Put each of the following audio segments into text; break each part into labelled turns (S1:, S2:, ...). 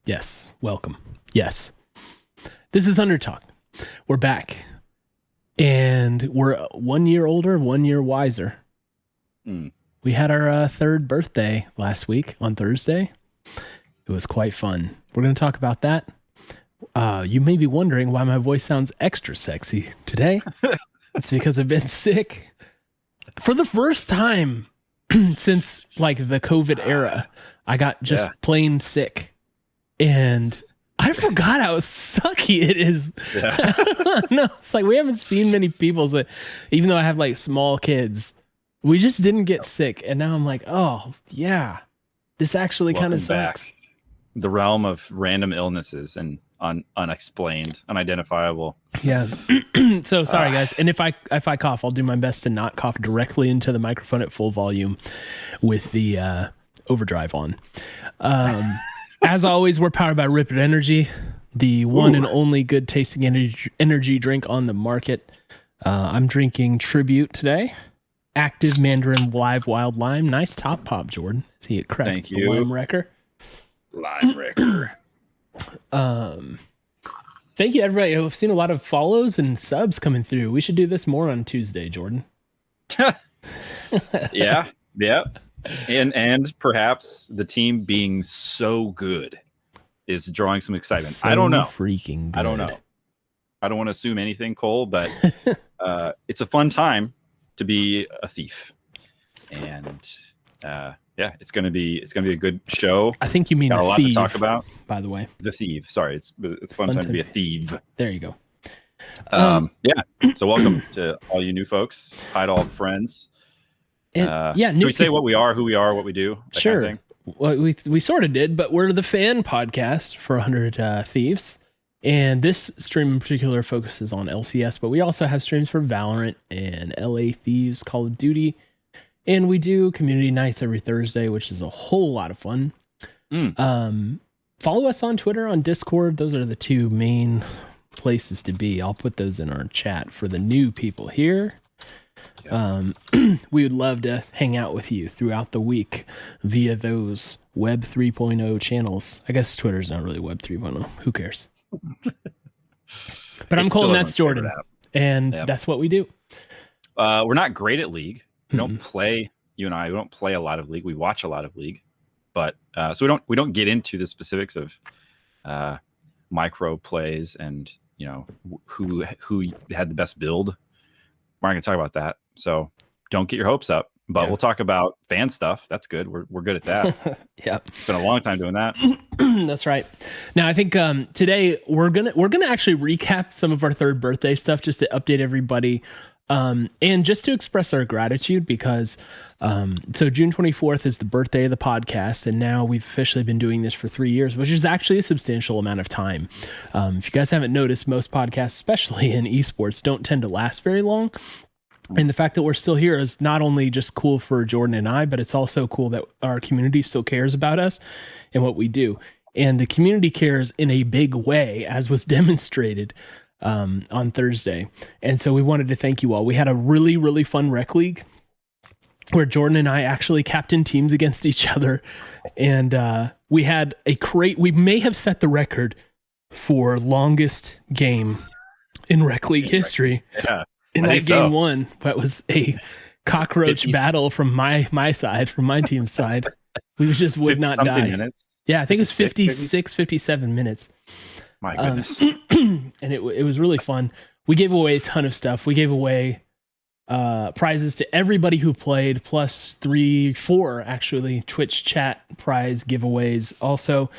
S1: Yes. Welcome. Yes. This is Under Talk. We're back. And we're 1 year older, 1 year wiser. We had our third birthday last week on Thursday. It was quite fun. We're going to talk about that. You may be wondering why my voice sounds extra sexy today. It's because I've been sick for the first time since like the COVID era. I got just plain sick, and I forgot how sucky it is. Yeah. No, it's like we haven't seen many people. So even though I have like small kids, we just didn't get sick, and now I'm like, oh yeah, this actually kind of sucks.
S2: The realm of random illnesses and unexplained, unidentifiable.
S1: Yeah. So sorry guys, and if I cough, I'll do my best to not cough directly into the microphone at full volume with the overdrive on. As always, we're powered by Reapered Energy, the one and only good tasting energy drink on the market. I'm drinking Tribute today. Active Mandarin Live Wild Lime. Nice top pop, Jordan. See it cracks.
S2: Thank
S1: the
S2: you.
S1: lime wrecker.
S2: Lime wrecker.
S1: Thank you, everybody. I've seen a lot of follows and subs coming through. We should do this more on Tuesday, Jordan.
S2: Yeah. And perhaps the team being so good is drawing some excitement.
S1: So
S2: I don't know.
S1: Freaking good.
S2: I don't know. I don't want to assume anything, Cole, but it's a fun time to be a thief. And it's gonna be a good show.
S1: I think you mean
S2: got a lot
S1: thief,
S2: to talk about.
S1: By the way,
S2: the thief. Sorry, it's fun time to be a thief.
S1: There you go.
S2: So welcome to all you new folks. Hi to all the friends.
S1: And,
S2: should we say what we are, who we are, what we do?
S1: Sure.
S2: Kind of thing?
S1: Well, we sort of did, but we're the fan podcast for 100 Thieves. And this stream in particular focuses on LCS, but we also have streams for Valorant and LA Thieves, Call of Duty. And we do community nights every Thursday, which is a whole lot of fun. Follow us on Twitter, on Discord. Those are the two main places to be. I'll put those in our chat for the new people here. We would love to hang out with you throughout the week via those Web 3.0 channels. I guess Twitter's not really Web 3.0. Who cares? But I'm Cole and that's Jordan. And that's what we do.
S2: We're not great at League. We don't play, you and I, we don't play a lot of League. We watch a lot of League. But so we don't get into the specifics of micro plays and, you know, who had the best build. We're not going to talk about that. So don't get your hopes up, but we'll talk about fan stuff. That's good. We're good at that.
S1: Yeah.
S2: It's been a long time doing that.
S1: That's right. Now I think today we're going to actually recap some of our third birthday stuff just to update everybody. And just to express our gratitude because so June 24th is the birthday of the podcast, and now we've officially been doing this for 3 years, which is actually a substantial amount of time. If you guys haven't noticed, most podcasts, especially in esports, don't tend to last very long. And the fact that we're still here is not only just cool for Jordan and I, but it's also cool that our community still cares about us and what we do. And the community cares in a big way, as was demonstrated on Thursday. And so we wanted to thank you all. We had a really, really fun rec league where Jordan and I actually captained teams against each other. And we had we may have set the record for longest game in rec league history.
S2: Yeah.
S1: In that game one, that was a cockroach battle from my side, from my team's side. We just would not die.
S2: Minutes.
S1: Yeah, I think it was 56, 57 minutes.
S2: My goodness.
S1: And it was really fun. We gave away a ton of stuff. We gave away prizes to everybody who played, plus 4 actually Twitch chat prize giveaways. Also,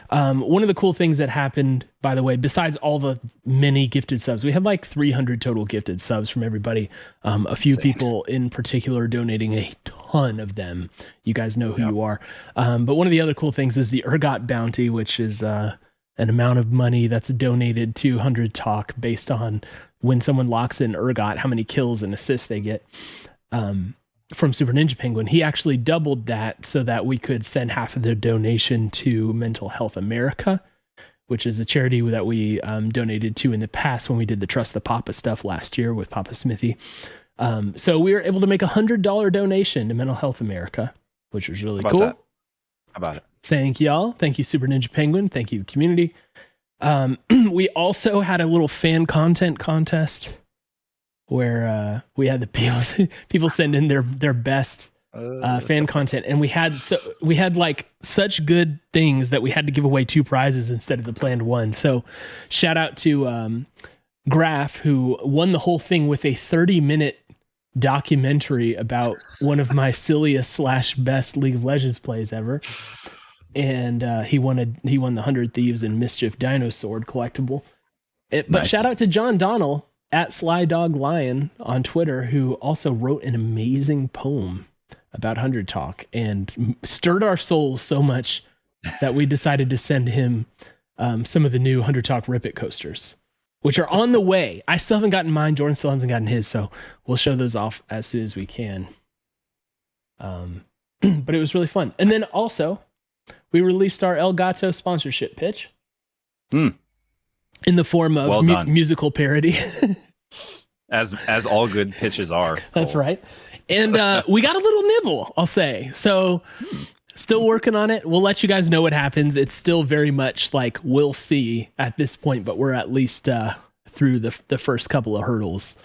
S1: one of the cool things that happened, by the way, besides all the many gifted subs, we had like 300 total gifted subs from everybody. A few people in particular donating a ton of them. You guys know who you are. But one of the other cool things is the Ergot bounty, which is an amount of money that's donated to 100 Talk based on when someone locks in Ergot, how many kills and assists they get. From Super Ninja Penguin, he actually doubled that so that we could send half of the donation to Mental Health America, which is a charity that we donated to in the past when we did the Trust the Papa stuff last year with Papa Smithy. So we were able to make $100 donation to Mental Health America, which was really cool.
S2: How about it?
S1: Thank y'all. Thank you, Super Ninja Penguin. Thank you, community. We also had a little fan content contest where we had the people send in their best fan content, and we had like such good things that we had to give away 2 prizes instead of the planned one. So shout out to Graf, who won the whole thing with a 30-minute documentary about one of my silliest / best League of Legends plays ever. And he won the 100 Thieves and Mischief Dino Sword collectible. But
S2: Nice.
S1: Shout out to John Donnell at Sly Dog Lion on Twitter, who also wrote an amazing poem about 100 Talk and stirred our souls so much that we decided to send him some of the new 100 Talk Rip It coasters, which are on the way. I still haven't gotten mine. Jordan still hasn't gotten his, so we'll show those off as soon as we can. But it was really fun. And then also, we released our El Gato sponsorship pitch in the form of musical parody.
S2: As all good pitches are.
S1: That's right. And we got a little nibble, I'll say. So still working on it. We'll let you guys know what happens. It's still very much like we'll see at this point, but we're at least through the first couple of hurdles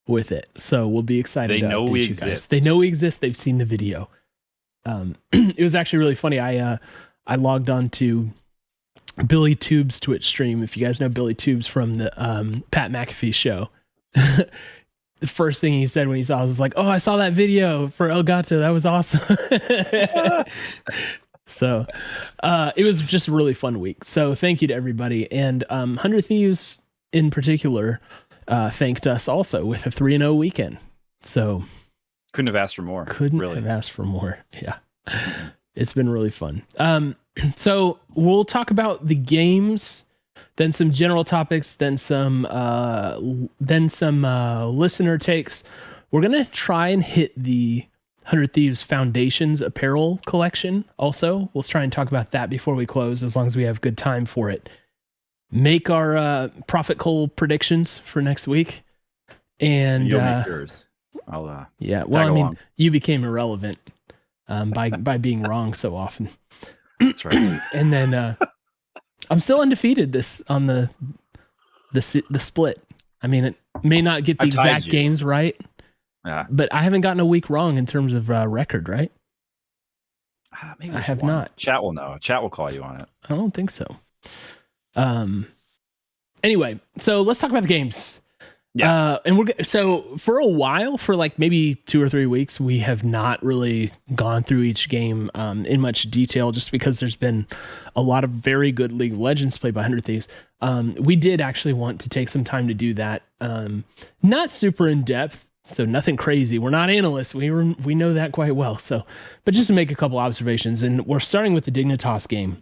S1: with it. So we'll be excited.
S2: They know we exist.
S1: They know we exist. They've seen the video. It was actually really funny. I logged on to Billy Tube's Twitch stream. If you guys know Billy Tubes from the Pat McAfee show. The first thing he said when he saw us was like, "Oh, I saw that video for El Gato. That was awesome." So it was just a really fun week. So thank you to everybody. And 100 Thieves in particular thanked us also with a 3-0 weekend. So
S2: couldn't have asked for more.
S1: Couldn't have asked for more. Yeah. It's been really fun. So we'll talk about the games, then some general topics, then some listener takes. We're gonna try and hit the 100 Thieves Foundations apparel collection. Also, we'll try and talk about that before we close, as long as we have good time for it. Make our profit goal predictions for next week, and
S2: you'll make yours. I'll
S1: yeah. Well, I mean, you became irrelevant by being wrong so often.
S2: That's right.
S1: And then I'm still undefeated on the split. I mean, it may not get the exact games right, but I haven't gotten a week wrong in terms of record, right?
S2: Maybe
S1: I have not.
S2: Chat will know. Chat will call you on it.
S1: I don't think so. Anyway, so let's talk about the games.
S2: Yeah.
S1: And so for a while, for like maybe 2 or 3 weeks, we have not really gone through each game in much detail, just because there's been a lot of very good League of Legends played by 100 Thieves. We did actually want to take some time to do that. Not super in depth, so nothing crazy. We're not analysts. We know that quite well. So, but just to make a couple observations, and we're starting with the Dignitas game.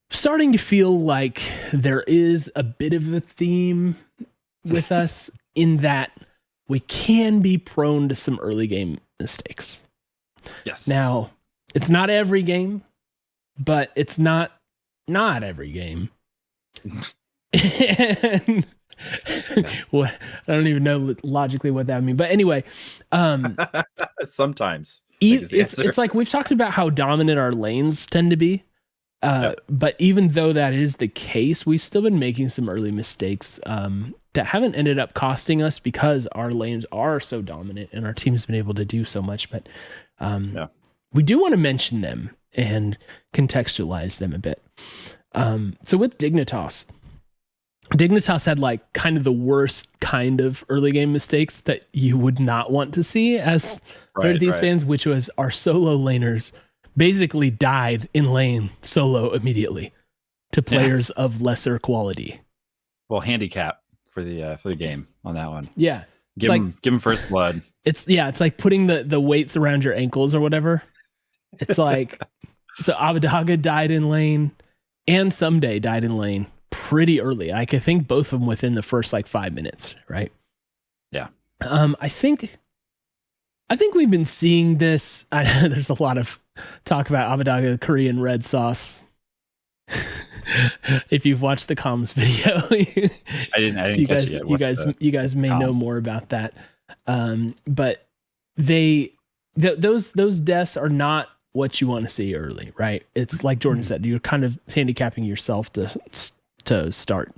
S1: Starting to feel like there is a bit of a theme with us in that we can be prone to some early game mistakes.
S2: Yes.
S1: Now, it's not every game, but it's not every game. And what, I don't even know logically what that would mean. But anyway,
S2: sometimes
S1: it's like we've talked about how dominant our lanes tend to be. But even though that is the case, we've still been making some early mistakes that haven't ended up costing us because our lanes are so dominant and our team's been able to do so much. But we do want to mention them and contextualize them a bit. So with Dignitas had like kind of the worst kind of early game mistakes that you would not want to see as these fans, which was our solo laners basically died in lane solo immediately to players of lesser quality.
S2: Well, handicap for the game on that one.
S1: Yeah.
S2: Give him first blood.
S1: It's like putting the weights around your ankles or whatever. It's like, so Abadaga died in lane and Someday died in lane pretty early. Like I think both of them within the first like 5 minutes, right?
S2: Yeah.
S1: I think we've been seeing this. There's a lot of talk about Abadaga Korean red sauce. If you've watched the comms video,
S2: I didn't catch it yet.
S1: You guys may know more about that. But they those deaths are not what you want to see early, right? It's like Jordan said, you're kind of handicapping yourself to start.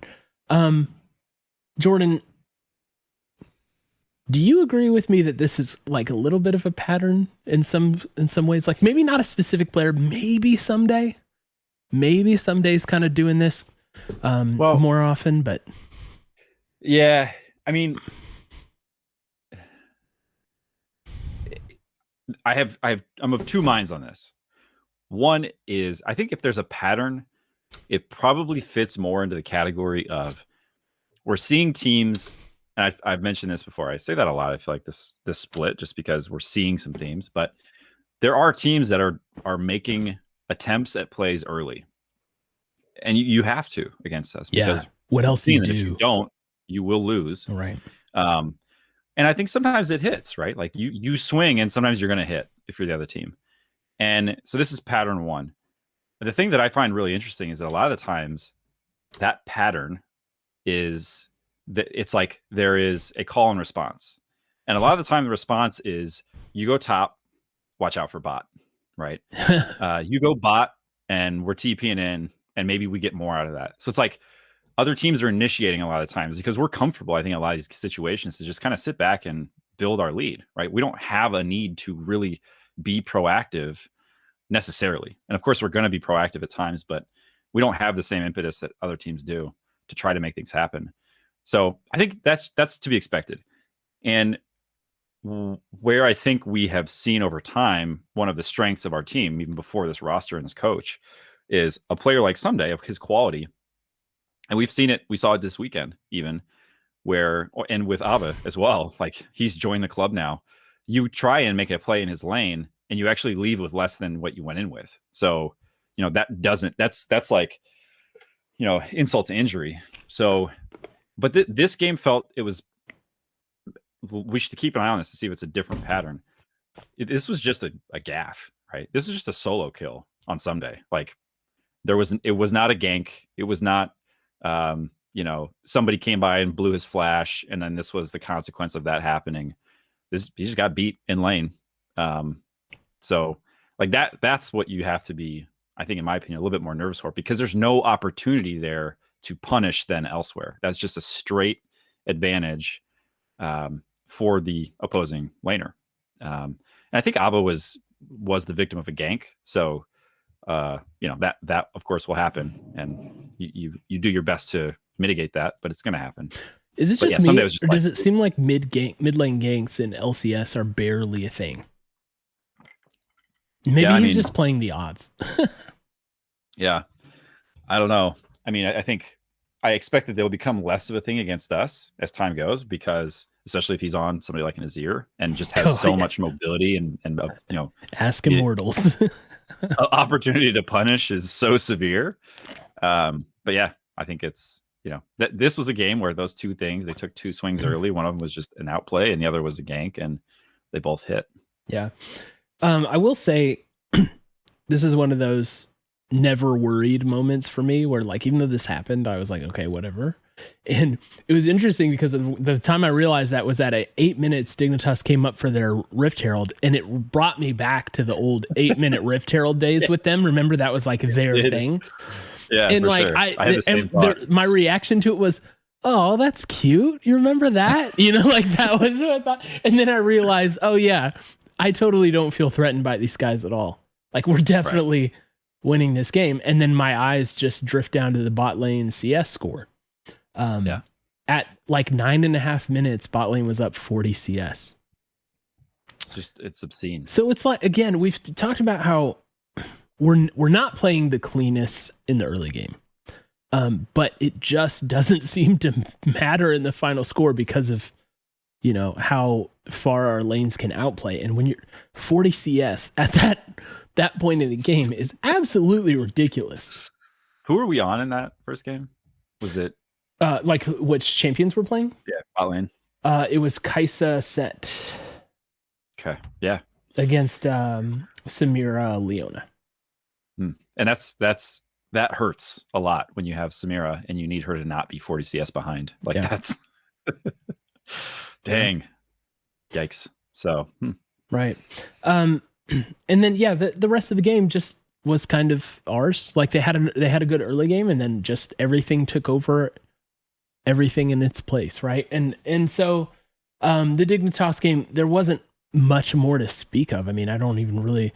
S1: Jordan, do you agree with me that this is like a little bit of a pattern in some ways? Like maybe not a specific player, maybe someday. Maybe someday's kind of doing this more often, but
S2: yeah, I mean, I'm of two minds on this. One is I think if there's a pattern, it probably fits more into the category of we're seeing teams, and I've mentioned this before. I say that a lot. I feel like this split just because we're seeing some teams, but there are teams that are making attempts at plays early, and you have to against us because
S1: what else do you do?
S2: If you don't, you will lose.
S1: Right.
S2: And I think sometimes it hits, right? Like you swing, and sometimes you're going to hit if you're the other team. And so this is pattern one. The thing that I find really interesting is that a lot of the times that pattern is that it's like there is a call and response. And a lot of the time the response is you go top, watch out for bot, right? You go bot and we're TPing in and maybe we get more out of that. So it's like other teams are initiating a lot of times because we're comfortable, I think, in a lot of these situations to just kind of sit back and build our lead, right? We don't have a need to really be proactive necessarily. And of course, we're going to be proactive at times, but we don't have the same impetus that other teams do to try to make things happen. So I think that's to be expected. And where I think we have seen over time, one of the strengths of our team, even before this roster and this coach, is a player like Someday of his quality. And we've seen it. We saw it this weekend, even and with Abba as well. Like he's joined the club now. You try and make a play in his lane, and you actually leave with less than what you went in with. So, that's like, insult to injury. So, but this game felt we should keep an eye on this to see if it's a different pattern. This was just a gaff, right? This was just a solo kill on Someday. Like it was not a gank. It was not, somebody came by and blew his flash, and then this was the consequence of that happening. He just got beat in lane. So like that's what you have to be, I think, in my opinion, a little bit more nervous for, because there's no opportunity there to punish than elsewhere. That's just a straight advantage for the opposing laner. And I think Abba was the victim of a gank. So, that of course will happen, and you do your best to mitigate that, but it's going to happen.
S1: Is it just me, or does it seem like mid lane ganks in LCS are barely a thing? Maybe he's just playing the odds.
S2: Yeah, I don't know. I mean, I think I expect that they'll become less of a thing against us as time goes, because especially if he's on somebody like an Azir and just has much mobility and
S1: ask Immortals.
S2: Opportunity to punish is so severe. But yeah, I think it's, that this was a game where those two things, they took two swings early. One of them was just an outplay and the other was a gank, and they both hit.
S1: Yeah. I will say this is one of those never worried moments for me where, like, even though this happened, I was like, okay, whatever. And it was interesting because the time I realized that was at 8 minutes, Dignitas came up for their Rift Herald, and it brought me back to the old 8-minute Rift Herald days with them. Remember, that was like their thing.
S2: Yeah.
S1: And like,
S2: sure. I had the same thought.
S1: My reaction to it was, oh, that's cute. You remember that? Like that was what I thought. And then I realized, oh yeah, I totally don't feel threatened by these guys at all. Like, we're definitely winning this game. And then my eyes just drift down to the bot lane CS score. At like 9.5 minutes, bot lane was up 40 CS.
S2: It's obscene.
S1: So it's like, again, we've talked about how we're not playing the cleanest in the early game. But it just doesn't seem to matter in the final score because of, how far our lanes can outplay. And when you're 40 CS at that point in the game is absolutely ridiculous.
S2: Who were we on in that first game? Was it
S1: like which champions were playing?
S2: Yeah, bot lane.
S1: It was Kaisa Set.
S2: Okay. Yeah.
S1: Against Samira Leona.
S2: And that hurts a lot when you have Samira and you need her to not be 40 CS behind. Like that's dang. Yikes. So
S1: Right. And then yeah, the rest of the game just was kind of ours. Like they had a good early game, and then just everything took over, everything in its place, right? And so the Dignitas game, there wasn't much more to speak of. I mean, I don't even really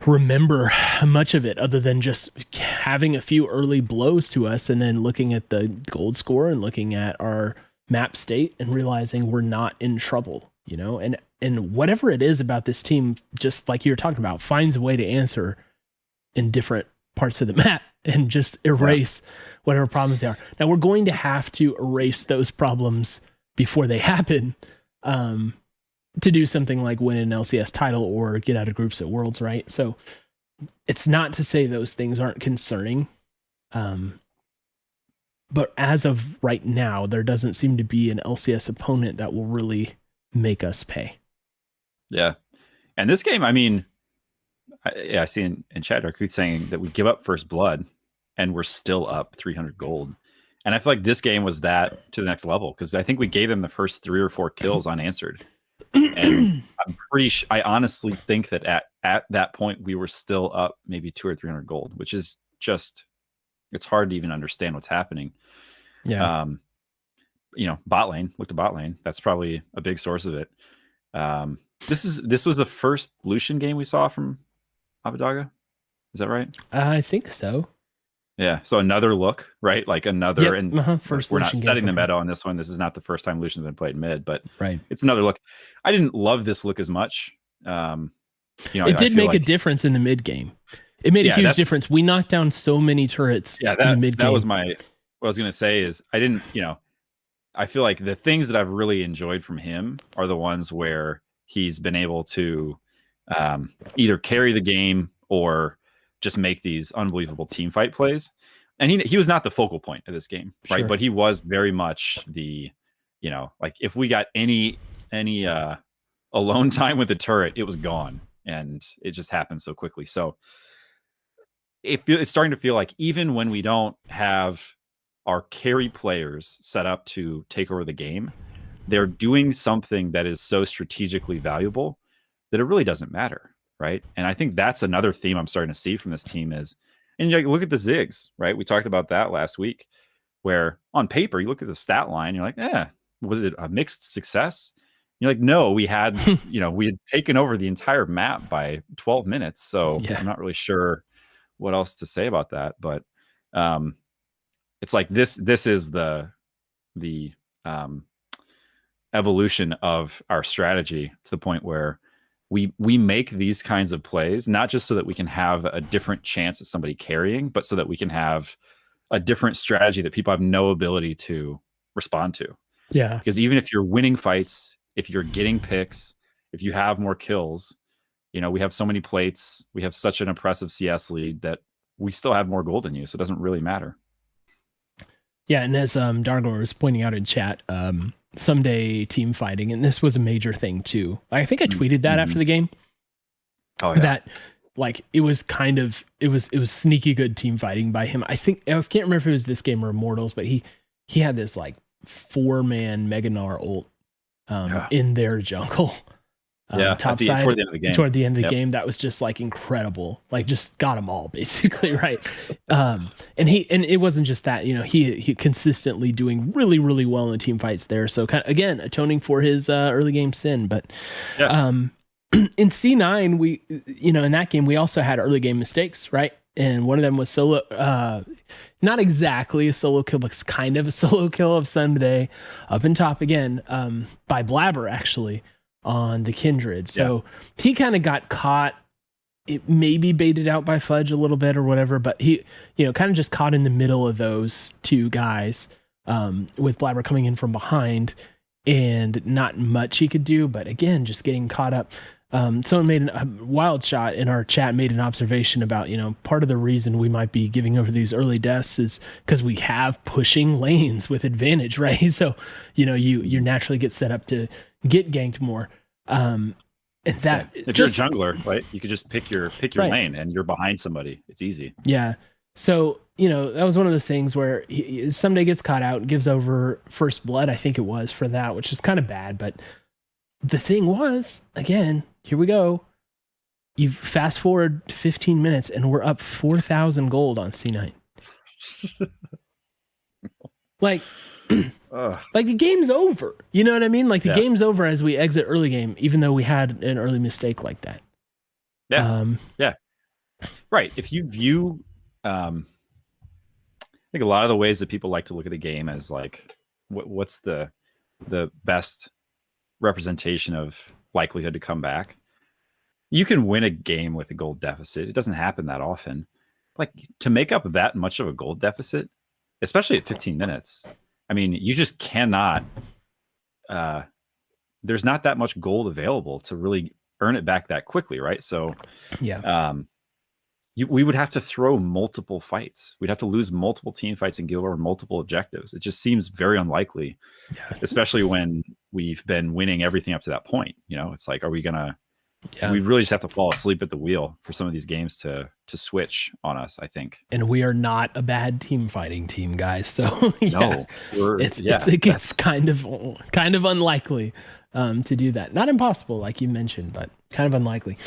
S1: remember much of it other than just having a few early blows to us, and then looking at the gold score and looking at our map state and realizing we're not in trouble, you know. And whatever it is about this team, just like you were talking about, finds a way to answer in different parts of the map and just erase whatever problems they are. Now we're going to have to erase those problems before they happen, to do something like win an LCS title or get out of groups at Worlds, right? So it's not to say those things aren't concerning. But as of right now, there doesn't seem to be an LCS opponent that will really make us pay.
S2: Yeah. And this game, I mean, I see in chat Darkuth saying that we give up first blood and we're still up 300 gold. And I feel like this game was that to the next level, because I think we gave them the first 3 or 4 kills unanswered. And I honestly think that at that point we were still up maybe 200 or 300 gold, which is just, it's hard to even understand what's happening.
S1: Yeah.
S2: You know, bot lane, look to bot lane. That's probably a big source of it. This was the first Lucian game we saw from Abadaga. Is that right?
S1: I think so.
S2: Yeah. So another look, right? Like another, and
S1: first
S2: we're
S1: Lucian
S2: not setting the
S1: game
S2: meta on this one. This is not the first time Lucian's been played mid, but
S1: right.
S2: It's another look. I didn't love this look as much. You know,
S1: it did make a difference in the mid game. It made a huge difference. We knocked down so many turrets in the mid game.
S2: That was what I was going to say is I didn't, you know, I feel like the things that I've really enjoyed from him are the ones where he's been able to either carry the game or just make these unbelievable team fight plays. And he was not the focal point of this game, right? Sure. But he was very much the, you know, like if we got any alone time with the turret, it was gone, and it just happened so quickly. So it's starting to feel like even when we don't have our carry players set up to take over the game, they're doing something that is so strategically valuable that it really doesn't matter, right? And I think that's another theme I'm starting to see from this team is, and you look at the Ziggs, right? We talked about that last week, where on paper, you look at the stat line, you're like, was it a mixed success? You're like, no, we had, you know, we had taken over the entire map by 12 minutes. So I'm not really sure what else to say about that. But it's like this is the evolution of our strategy to the point where we make these kinds of plays, not just so that we can have a different chance at somebody carrying, but so that we can have a different strategy that people have no ability to respond to.
S1: Yeah.
S2: Because even if you're winning fights, if you're getting picks, if you have more kills, you know, we have so many plates, we have such an impressive CS lead that we still have more gold than you. So it doesn't really matter.
S1: Yeah. And as Dargor was pointing out in chat, someday team fighting, and this was a major thing too. I think I tweeted that after the game.
S2: Oh yeah.
S1: That like it was sneaky good team fighting by him. I can't remember if it was this game or Immortals, but he had this like 4-man Mega Gnar ult in their jungle. Top side
S2: toward the end of the game.
S1: Toward the end of the game, that was just like incredible. Like just got them all basically, right? And it wasn't just that, you know, he consistently doing really, really well in the team fights there. So kind of, again, atoning for his early game sin. But in C9, we, you know, in that game we also had early game mistakes, right? And one of them was solo, not exactly a solo kill, but kind of a solo kill of Sunday up in top again, by Blabber actually, on the Kindred. So he kind of got caught, it maybe baited out by Fudge a little bit or whatever, but he, you know, kind of just caught in the middle of those two guys, with Blabber coming in from behind and not much he could do. But again, just getting caught up. Someone made a wild shot in our chat, made an observation about, you know, part of the reason we might be giving over these early deaths is because we have pushing lanes with advantage, right? So, you know, you naturally get set up to get ganked more. And that
S2: if you're a jungler, right, you could just pick your lane and you're behind somebody. It's easy.
S1: Yeah. So, you know, that was one of those things where he someday gets caught out and gives over first blood, I think it was, for that, which is kind of bad, but the thing was, again, here we go. You fast forward 15 minutes and we're up 4,000 gold on C9. Like, like the game's over. You know what I mean? Like the game's over as we exit early game, even though we had an early mistake like that.
S2: Yeah. Yeah. Right. If you view, I think a lot of the ways that people like to look at a game as like, what's the best representation of likelihood to come back? You can win a game with a gold deficit. It doesn't happen that often. Like to make up that much of a gold deficit, especially at 15 minutes. I mean, you just cannot. There's not that much gold available to really earn it back that quickly, right? So,
S1: yeah,
S2: we would have to throw multiple fights. We'd have to lose multiple team fights and give over multiple objectives. It just seems very unlikely, especially when we've been winning everything up to that point. You know, it's like, are we gonna? Yeah. We really just have to fall asleep at the wheel for some of these games to switch on us, I think.
S1: And we are not a bad team fighting team, guys. So
S2: no,
S1: it gets kind of unlikely to do that. Not impossible, like you mentioned, but kind of unlikely.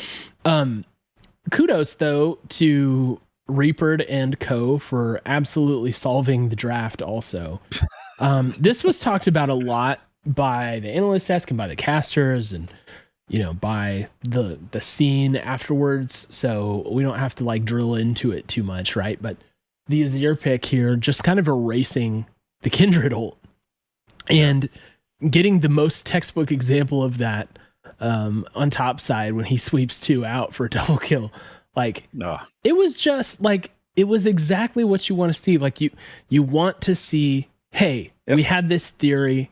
S1: Kudos though to Reapered and Co for absolutely solving the draft. Also, this was talked about a lot by the analyst desk and by the casters and, you know, by the scene afterwards, so we don't have to like drill into it too much, right? But the Azir pick here just kind of erasing the Kindred ult and getting the most textbook example of that on top side when he sweeps 2 out for a double kill. Like it was just like, it was exactly what you want to see. Like you want to see, hey, we had this theory,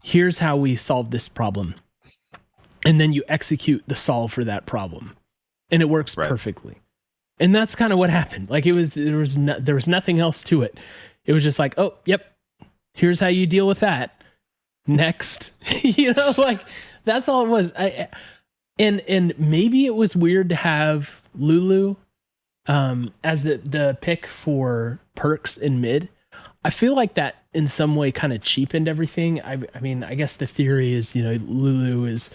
S1: here's how we solve this problem. And then you execute the solve for that problem, and it works perfectly. And that's kind of what happened. Like there was nothing else to it. It was just like, oh, yep, here's how you deal with that. Next, you know, like that's all it was. And maybe it was weird to have Lulu as the pick for perks in mid. I feel like that in some way kind of cheapened everything. I mean, I guess the theory is, you know, Lulu is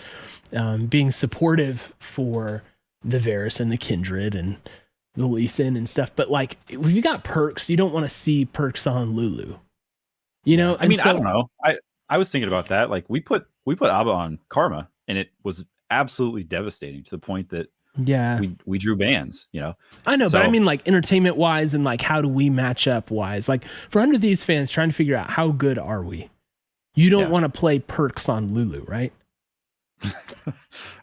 S1: being supportive for the Varus and the Kindred and the Lee Sin and stuff. But like, if you got perks, you don't want to see perks on Lulu. You know,
S2: I mean, I don't know. I was thinking about that. Like we put Abba on Karma, and it was absolutely devastating to the point that we drew bans, you know.
S1: I know, but I mean like entertainment wise and like how do we match up wise, like for 100 Thieves fans trying to figure out how good are we, you don't want to play perks on Lulu, right?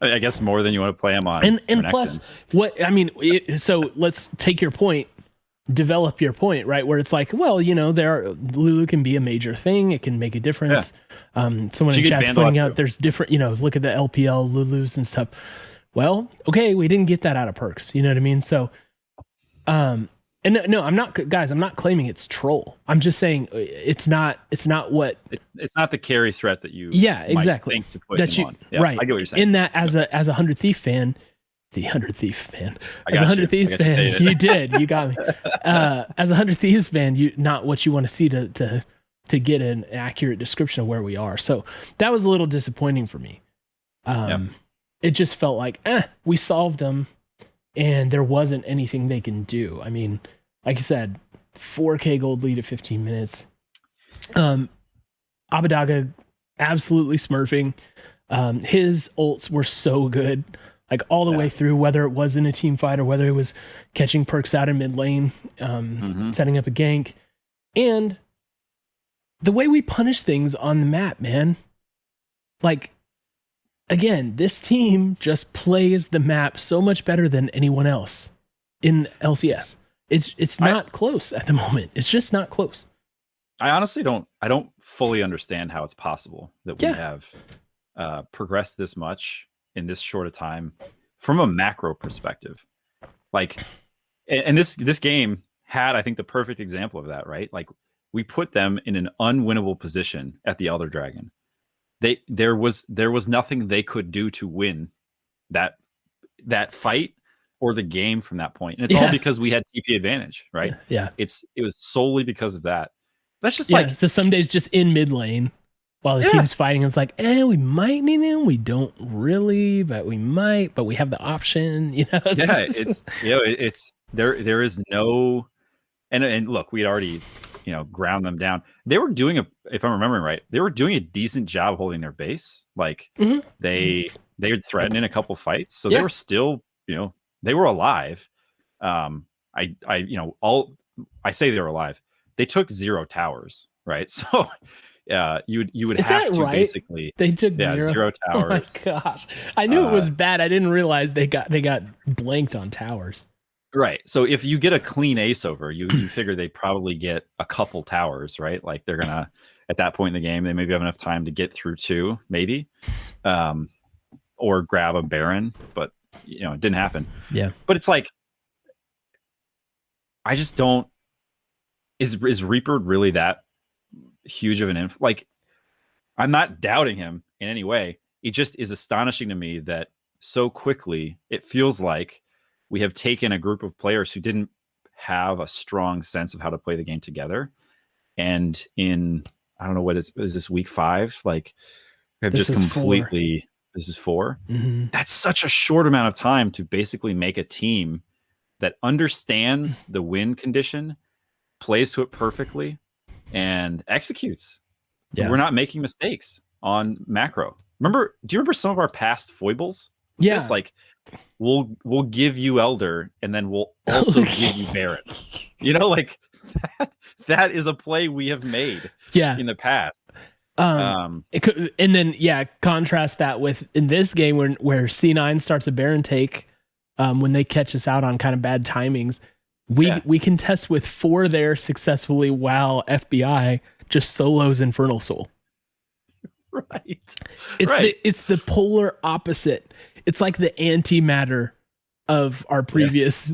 S2: I guess more than you want to play him on.
S1: And plus what I mean, so let's take your point, develop your point, right? Where it's like, well, you know, Lulu can be a major thing, it can make a difference. Someone in chat's pointing out there's different, you know, look at the LPL Lulus and stuff. Well, okay, we didn't get that out of perks. You know what I mean? So, and no, I'm not claiming it's troll. I'm just saying it's not what
S2: it's not the carry threat that you
S1: exactly
S2: think to put
S1: that you
S2: on. Yeah,
S1: right.
S2: I get what you're saying.
S1: In that as a 100 Thief fan, as a 100 Thieves fan, you did, you got me. As a 100 Thieves fan, you not what you want to see to get an accurate description of where we are. So that was a little disappointing for me. It just felt like, we solved them and there wasn't anything they can do. I mean, like I said, 4K gold lead at 15 minutes. Abadaga absolutely smurfing. His ults were so good, like all the way through, whether it was in a team fight or whether it was catching perks out in mid lane, setting up a gank. And the way we punish things on the map, man, like, again, this team just plays the map so much better than anyone else in LCS. It's not close at the moment. It's just not close.
S2: I honestly don't fully understand how it's possible that we have progressed this much in this short a time from a macro perspective. Like, and this game had, I think, the perfect example of that, right? Like we put them in an unwinnable position at the Elder Dragon. There was nothing they could do to win that fight or the game from that point. And it's all because we had TP advantage, right?
S1: Yeah.
S2: It was solely because of that. That's just like,
S1: so some days just in mid lane. while the team's fighting. It's like, we might need him. We don't really, but we might. But we have the option.
S2: It's there is no, and look, we'd already ground them down. They were doing if I'm remembering right, they were doing a decent job holding their base. Like they had threatened in a couple fights, so they were still they were alive. I say they were alive. They took 0 towers, right? So you would have to basically
S1: they took 0
S2: towers.
S1: Oh my gosh, I knew it was bad. I didn't realize they got blanked on towers.
S2: Right. So if you get a clean ace over, you figure they probably get a couple towers, right? Like they're gonna at that point in the game, they maybe have enough time to get through 2, maybe, or grab a Baron, but it didn't happen.
S1: Yeah.
S2: But it's like, I just don't. Is Reapered really that huge of an like? I'm not doubting him in any way. It just is astonishing to me that so quickly it feels like we have taken a group of players who didn't have a strong sense of how to play the game together, and in I don't know what is this week 5, like have just completely 4. This is 4.
S1: Mm-hmm.
S2: That's such a short amount of time to basically make a team that understands the win condition, plays to it perfectly, and executes.
S1: Yeah.
S2: We're not making mistakes on macro. Do you remember some of our past foibles?
S1: Yeah.
S2: This? Like we'll give you Elder and then we'll also give you Baron. Like that is a play we have made in the past.
S1: And then contrast that with in this game where C9 starts a Baron take when they catch us out on kind of bad timings. We can test with 4 there successfully while FBI just solos Infernal Soul.
S2: Right.
S1: It's the polar opposite. It's like the antimatter of our previous.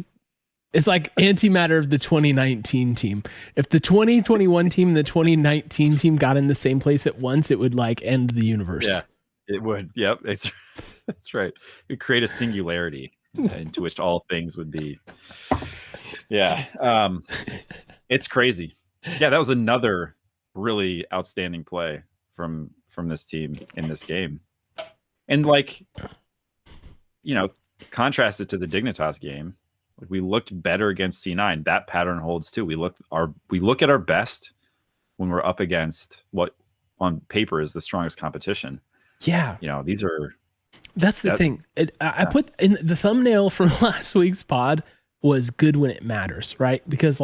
S1: It's like antimatter of the 2019 team. If the 2021 team and the 2019 team got in the same place at once, it would like end the universe.
S2: Yeah, it would. Yep. That's right. It would create a singularity into which all things would be. Yeah. It's crazy. Yeah, that was another really outstanding play from this team in this game. And contrast it to the Dignitas game. We looked better against C9. That pattern holds too. We look at our best when we're up against what on paper is the strongest competition.
S1: Yeah. That's the thing. I put in the thumbnail from last week's pod was good when it matters, right? Because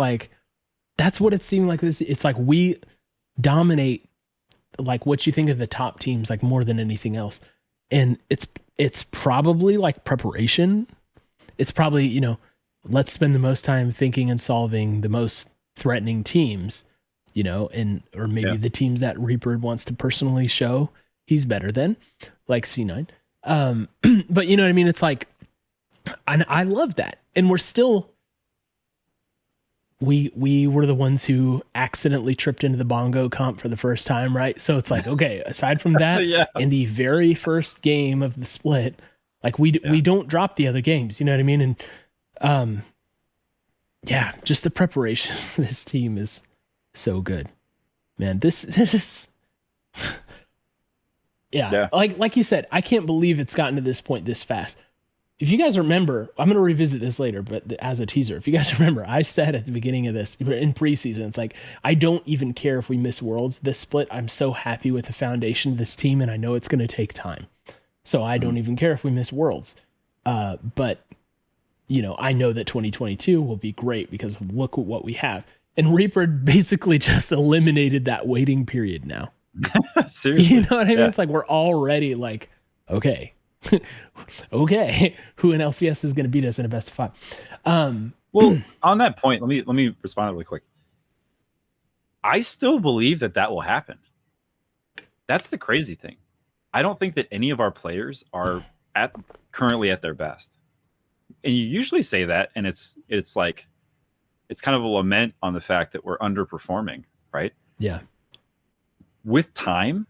S1: that's what it seemed like. It's like we dominate what you think of the top teams more than anything else. And it's probably preparation. It's probably, let's spend the most time thinking and solving the most threatening teams, or maybe the teams that Reapered wants to personally show he's better than, like C9. But you know what I mean? It's I love that. And we're still, we were the ones who accidentally tripped into the bongo comp for the first time, right? So it's okay, aside from that, in the very first game of the split, we don't drop the other games, you know what I mean? And just the preparation for this team is so good, man. This is like you said, I can't believe it's gotten to this point this fast. If you guys remember, I'm going to revisit this later, but as a teaser, if you guys remember, I said at the beginning of this in preseason, it's I don't even care if we miss Worlds this split. I'm so happy with the foundation of this team, and I know it's going to take time. So I don't even care if we miss Worlds. But I know that 2022 will be great because look at what we have. And Reapered basically just eliminated that waiting period now.
S2: Seriously.
S1: You know what I mean? Yeah. It's we're already okay. Okay, who in LCS is going to beat us in a best of 5?
S2: Well, on that point, let me respond really quick. I still believe that will happen. That's the crazy thing. I don't think that any of our players are currently at their best. And you usually say that, and it's kind of a lament on the fact that we're underperforming, right?
S1: Yeah.
S2: With time,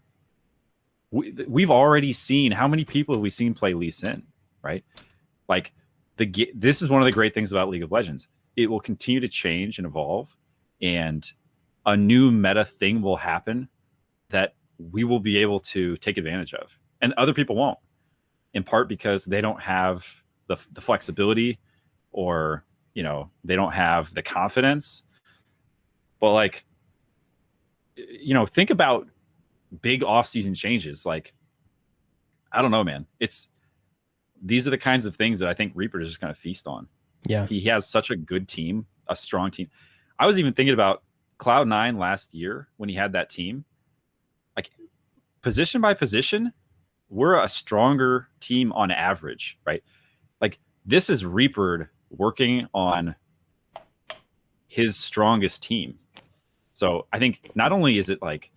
S2: we've already seen how many people have we seen play Lee Sin, right? This is one of the great things about League of Legends. It will continue to change and evolve, and a new meta thing will happen that we will be able to take advantage of, and other people won't, in part because they don't have the flexibility, or they don't have the confidence. But like, think about big off-season changes. Like, I don't know, man. These are the kinds of things that I think Reaper is just going to feast on.
S1: Yeah,
S2: he has such a good team, a strong team. I was even thinking about Cloud9 last year when he had that team. Like, position by position, we're a stronger team on average, right? Like, this is Reapered working on his strongest team. So I think not only is it like,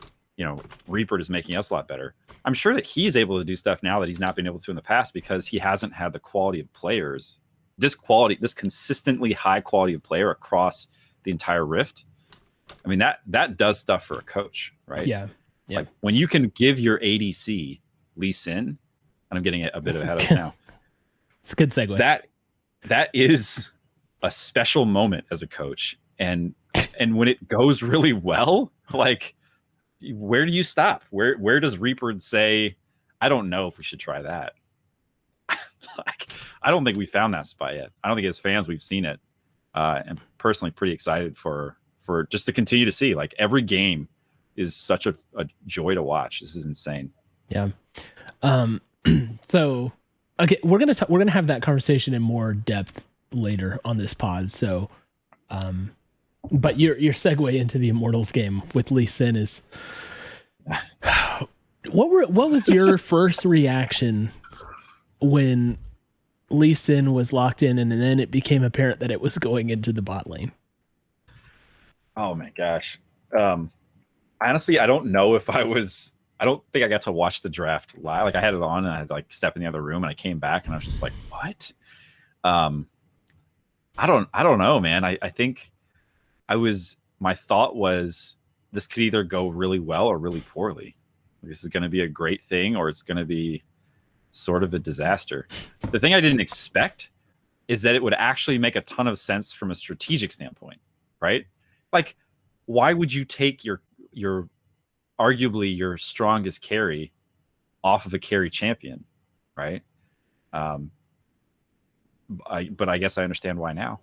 S2: Reapered is making us a lot better, I'm sure that he's able to do stuff now that he's not been able to in the past, because he hasn't had the quality of players, this consistently high quality of player across the entire Rift. I mean, that does stuff for a coach, right?
S1: Yeah.
S2: Like, when you can give your ADC Lee Sin, and I'm getting a bit ahead of it now.
S1: It's a good segue.
S2: That is a special moment as a coach, and when it goes really well, like, where do you stop? Where does Reaper say, I don't know if we should try that? Like, I don't think we found that spot yet. I don't think as fans we've seen it. And personally pretty excited for just to continue to see, like, every game is such a joy to watch. This is insane.
S1: Yeah. So, okay, we're gonna have that conversation in more depth later on this pod. So, but your segue into the Immortals game with Lee Sin is what was your first reaction when Lee Sin was locked in and then it became apparent that it was going into the bot lane?
S2: Oh my gosh. Honestly, I don't know if I don't think I got to watch the draft live. Like, I had it on and I had like step in the other room, and I came back and I was just like, what? I don't know, man. I think my thought was, this could either go really well or really poorly. This is going to be a great thing, or it's going to be sort of a disaster. The thing I didn't expect is that it would actually make a ton of sense from a strategic standpoint, right? Like, why would you take your arguably your strongest carry off of a carry champion, right? But I guess I understand why now.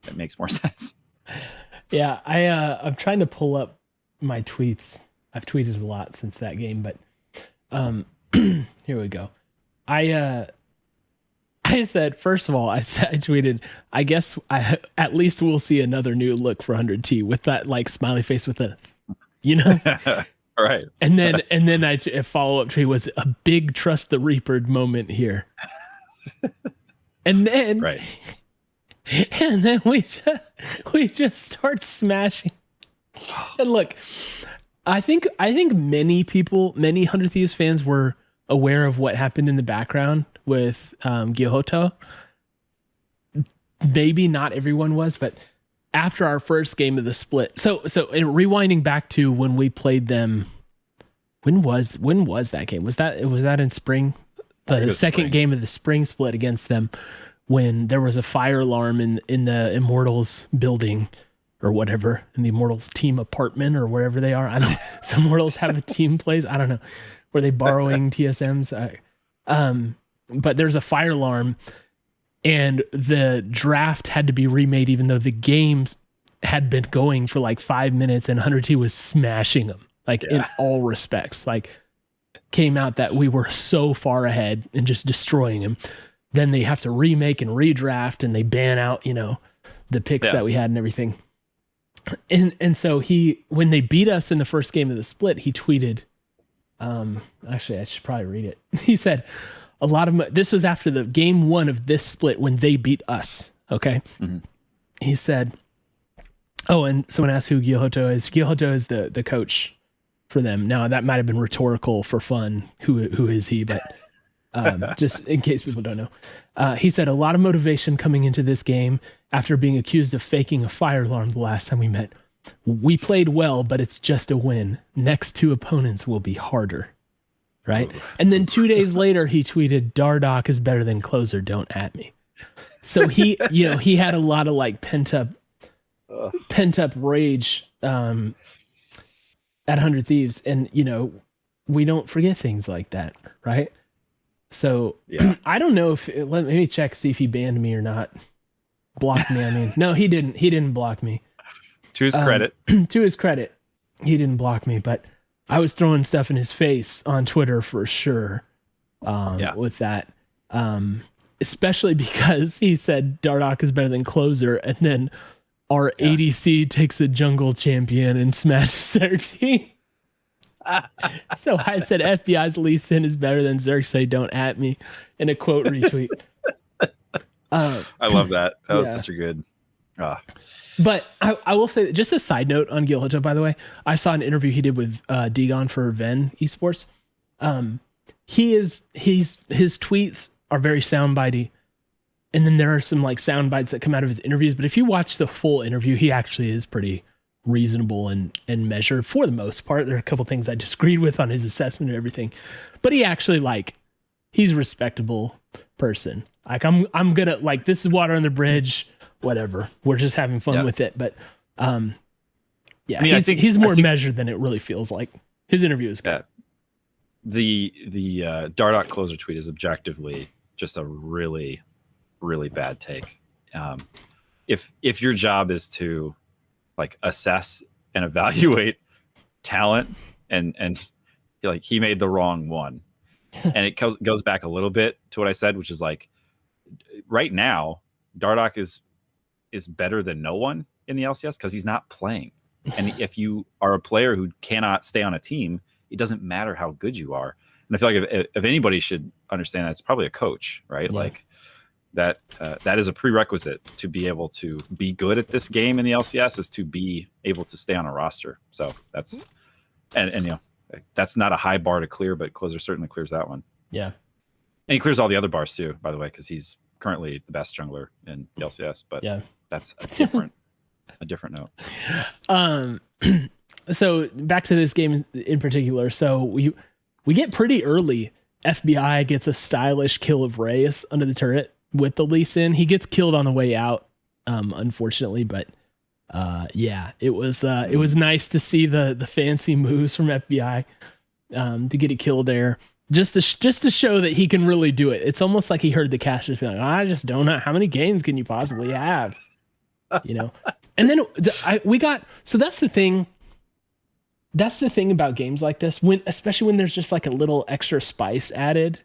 S2: It makes more sense.
S1: Yeah, I'm trying to pull up my tweets. I've tweeted a lot since that game, but here we go. I said, first of all, I tweeted, I guess at least we'll see another new look for 100T with that like smiley face with a,
S2: All right.
S1: And then a follow-up tweet was a big trust the Reapered moment here. And then
S2: right.
S1: And then we just start smashing. And look, I think many 100 Thieves fans were aware of what happened in the background with Guilhoto. Maybe not everyone was, but after our first game of the split. So rewinding back to when we played them, when was that game? Was that in spring? The second game of the spring split against them, when there was a fire alarm in the Immortals building or whatever, in the Immortals team apartment or wherever they are. I don't know. Some Immortals have a team place. I don't know. Were they borrowing TSMs? But there's a fire alarm, and the draft had to be remade, even though the game had been going for like 5 minutes, and 100T was smashing them, like in all respects. Like, came out that we were so far ahead and just destroying him. Then they have to remake and redraft, and they ban out, the picks that we had and everything. And so when they beat us in the first game of the split, he tweeted, actually I should probably read it. He said, this was after the game 1 of this split when they beat us. Okay. Mm-hmm. He said, oh, and someone asked who Guilhoto is. Guilhoto is the coach for them. Now that might've been rhetorical for fun. Who is he? But, just in case people don't know. He said, a lot of motivation coming into this game after being accused of faking a fire alarm the last time we met. We played well, but it's just a win. Next 2 opponents will be harder. Right. And then 2 days later, he tweeted, Dardock is better than closer. Don't at me. So he had a lot of like pent up rage, at 100 Thieves. And, we don't forget things like that, right? So
S2: Yeah.
S1: I don't know if let me check, see if he banned me or not. Blocked me. I mean, no, he didn't. He didn't block me.
S2: To his credit.
S1: To his credit, he didn't block me, but I was throwing stuff in his face on Twitter for sure. With that, especially because he said Dardoch is better than closer, and then our ADC takes a jungle champion and smashes their team. So I said FBI's Lee Sin is better than Xerxes, don't at me, in a quote retweet.
S2: I love that. That was such a good.
S1: But I will say, just a side note on Guilhoto, by the way, I saw an interview he did with Digon for Ven Esports. His tweets are very soundbitey, and then there are some like sound bites that come out of his interviews. But if you watch the full interview, he actually is pretty reasonable and measured for the most part. There are a couple things I disagreed with on his assessment and everything, but he actually he's a respectable person. Like I'm gonna like, this is water on the bridge, whatever. We're just having fun with it. But I mean, I think he's more measured than it really feels like. His interview is good.
S2: The Dardoch closer tweet is objectively just a really, really bad take. If your job is to like assess and evaluate talent and like, he made the wrong one. And it goes back a little bit to what I said, which is like, right now Dardoch is better than no one in the LCS because he's not playing. And if you are a player who cannot stay on a team, it doesn't matter how good you are. And I feel like if anybody should understand that, it's probably a coach, right? Yeah. Like that is a prerequisite to be able to be good at this game in the LCS, is to be able to stay on a roster. So that's, and you know, that's not a high bar to clear, but Closer certainly clears that one.
S1: Yeah.
S2: And he clears all the other bars too, by the way, because he's currently the best jungler in the LCS, but that's a different note.
S1: So back to this game in particular. So we get pretty early. FBI gets a stylish kill of Reyes under the turret with the Lee Sin. He gets killed on the way out, unfortunately, but it was nice to see the fancy moves from FBI to get a kill there. Just to show that he can really do it. It's almost like he heard the casters be like, I just don't know, how many games can you possibly have? You know? And then so that's the thing. That's the thing about games like this, especially when there's just like a little extra spice added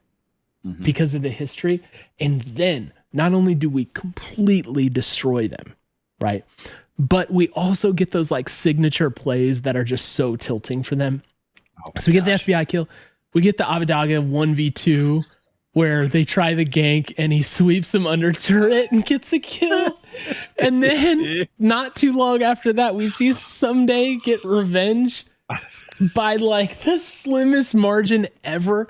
S1: because of the history. And then not only do we completely destroy them, right? But we also get those like signature plays that are just so tilting for them. So we get the FBI kill. We get the Abadaga 1v2 where they try the gank and he sweeps him under turret and gets a kill. And then not too long after that, we see Someday get revenge by like the slimmest margin ever.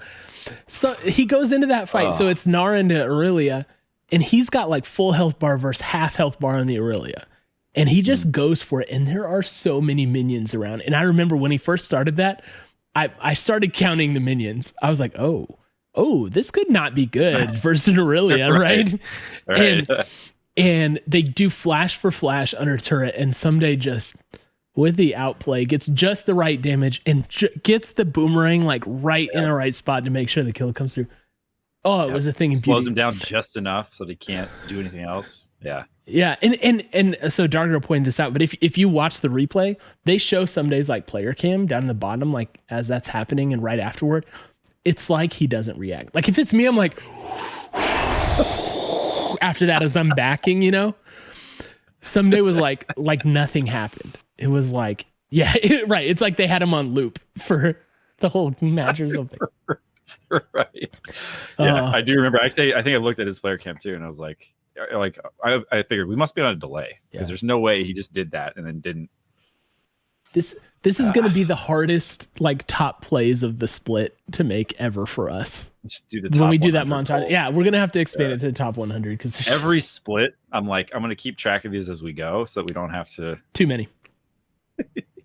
S1: So he goes into that fight. So it's Nara into Aurelia, and he's got like full health bar versus half health bar on the Aurelia. And he just goes for it. And there are so many minions around. And I remember when he first started that, I started counting the minions. I was like, oh, this could not be good versus Aurelia, right? And they do flash for flash under turret, and Someday just with the outplay gets just the right damage and gets the boomerang like right in the right spot to make sure the kill comes through. Oh, it was a thing in
S2: slows him down just enough so they can't do anything else.
S1: Yeah, and so Dargo pointed this out, but if you watch the replay, they show Someday's like player cam down in the bottom, like as that's happening, and right afterward, it's like he doesn't react. Like if it's me, I'm like after that as I'm backing, you know. Someday was like nothing happened. It was like right. It's like they had him on loop for the whole match or something.
S2: Right. Yeah, I do remember. I think I looked at his player cam too, and I was like I figured we must be on a delay because there's no way he just did that and then didn't.
S1: This is going to be the hardest like top plays of the split to make ever for us.
S2: Just do the top
S1: when we do that montage.
S2: Goal.
S1: Yeah, we're going to have to expand it to the top 100 because
S2: every split, I'm like, I'm going to keep track of these as we go so that we don't have to.
S1: Too many.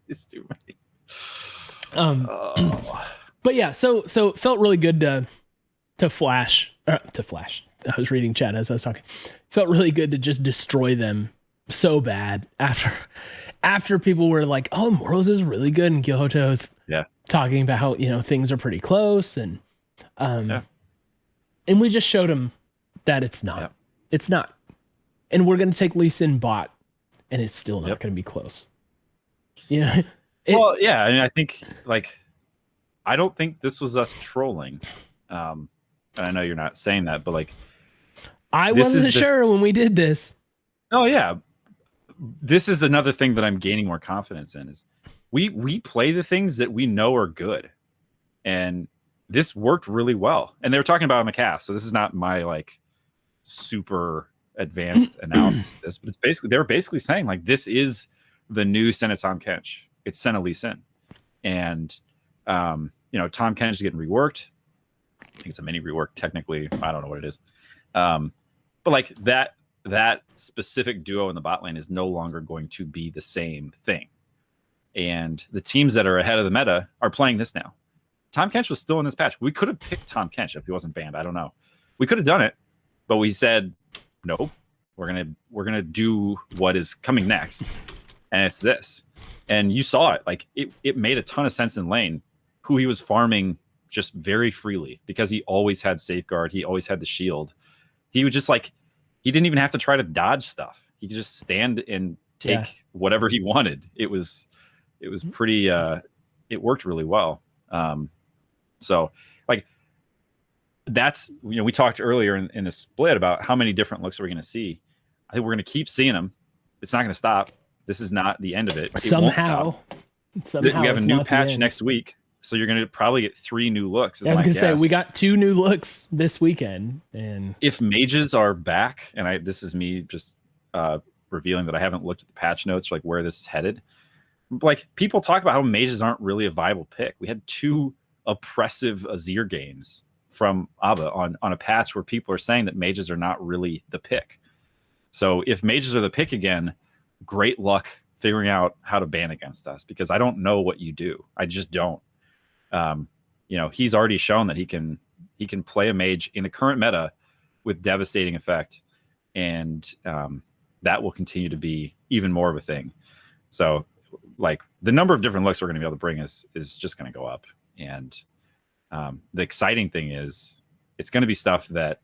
S2: It's too many.
S1: But yeah, so it felt really good to flash. I was reading chat as I was talking. Felt really good to just destroy them so bad after people were like, "Oh, Morals is really good," and Guilhoto's talking about how, things are pretty close, and and we just showed him that it's not.
S2: Yeah.
S1: It's not. And we're going to take Lee Sin bot, and it's still not going to be close.
S2: Well, yeah, I mean, I think, like, I don't think this was us trolling. And I know you're not saying that, but, like,
S1: I wasn't sure when we did this.
S2: Oh, yeah. This is another thing that I'm gaining more confidence in, is we play the things that we know are good. And this worked really well. And they were talking about it on the cast, so this is not my, like, super advanced analysis of this, but they were basically saying, like, this is the new Senna Tom Kench. It's Senna Lee Sin. And Tom Kench is getting reworked. I think it's a mini rework technically. I don't know what it is. But like that specific duo in the bot lane is no longer going to be the same thing. And the teams that are ahead of the meta are playing this now. Tom Kench was still in this patch. We could have picked Tom Kench if he wasn't banned. I don't know. We could have done it, but we said, nope, we're gonna do what is coming next. And it's this. And you saw it. Like, it made a ton of sense in lane, who he was farming just very freely, because he always had safeguard. He always had the shield. He would just, like, he didn't even have to try to dodge stuff. He could just stand and take whatever he wanted. It was pretty, it worked really well. So, like, that's, we talked earlier in the split about how many different looks we're going to see. I think we're going to keep seeing them. It's not going to stop. This is not the end of it.
S1: Somehow
S2: we have a new patch next week, so you're going to probably get 3 new looks.
S1: I was going to say, we got 2 new looks this weekend, and
S2: if mages are back, and this is me just revealing that I haven't looked at the patch notes, like where this is headed. Like, people talk about how mages aren't really a viable pick. We had 2 oppressive Azir games from Abba on a patch where people are saying that mages are not really the pick. So if mages are the pick again, great luck figuring out how to ban against us, because I don't know what you do. I just don't. He's already shown that he can play a mage in the current meta with devastating effect, and that will continue to be even more of a thing. So, like, the number of different looks we're going to be able to bring is just going to go up. And the exciting thing is, it's going to be stuff that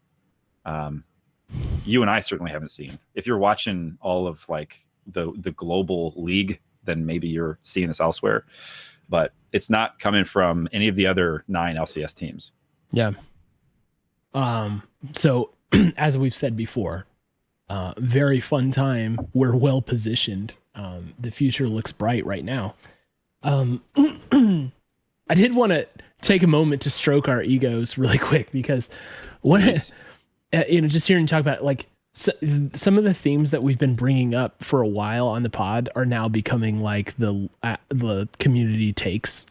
S2: you and I certainly haven't seen. If you're watching all of, like, the global league, then maybe you're seeing this elsewhere, but it's not coming from any of the other 9 LCS teams.
S1: Yeah. So as we've said before, very fun time. We're well positioned. The future looks bright right now. I did want to take a moment to stroke our egos really quick, because just hearing you talk about it, like, some of the themes that we've been bringing up for a while on the pod are now becoming like the community takes,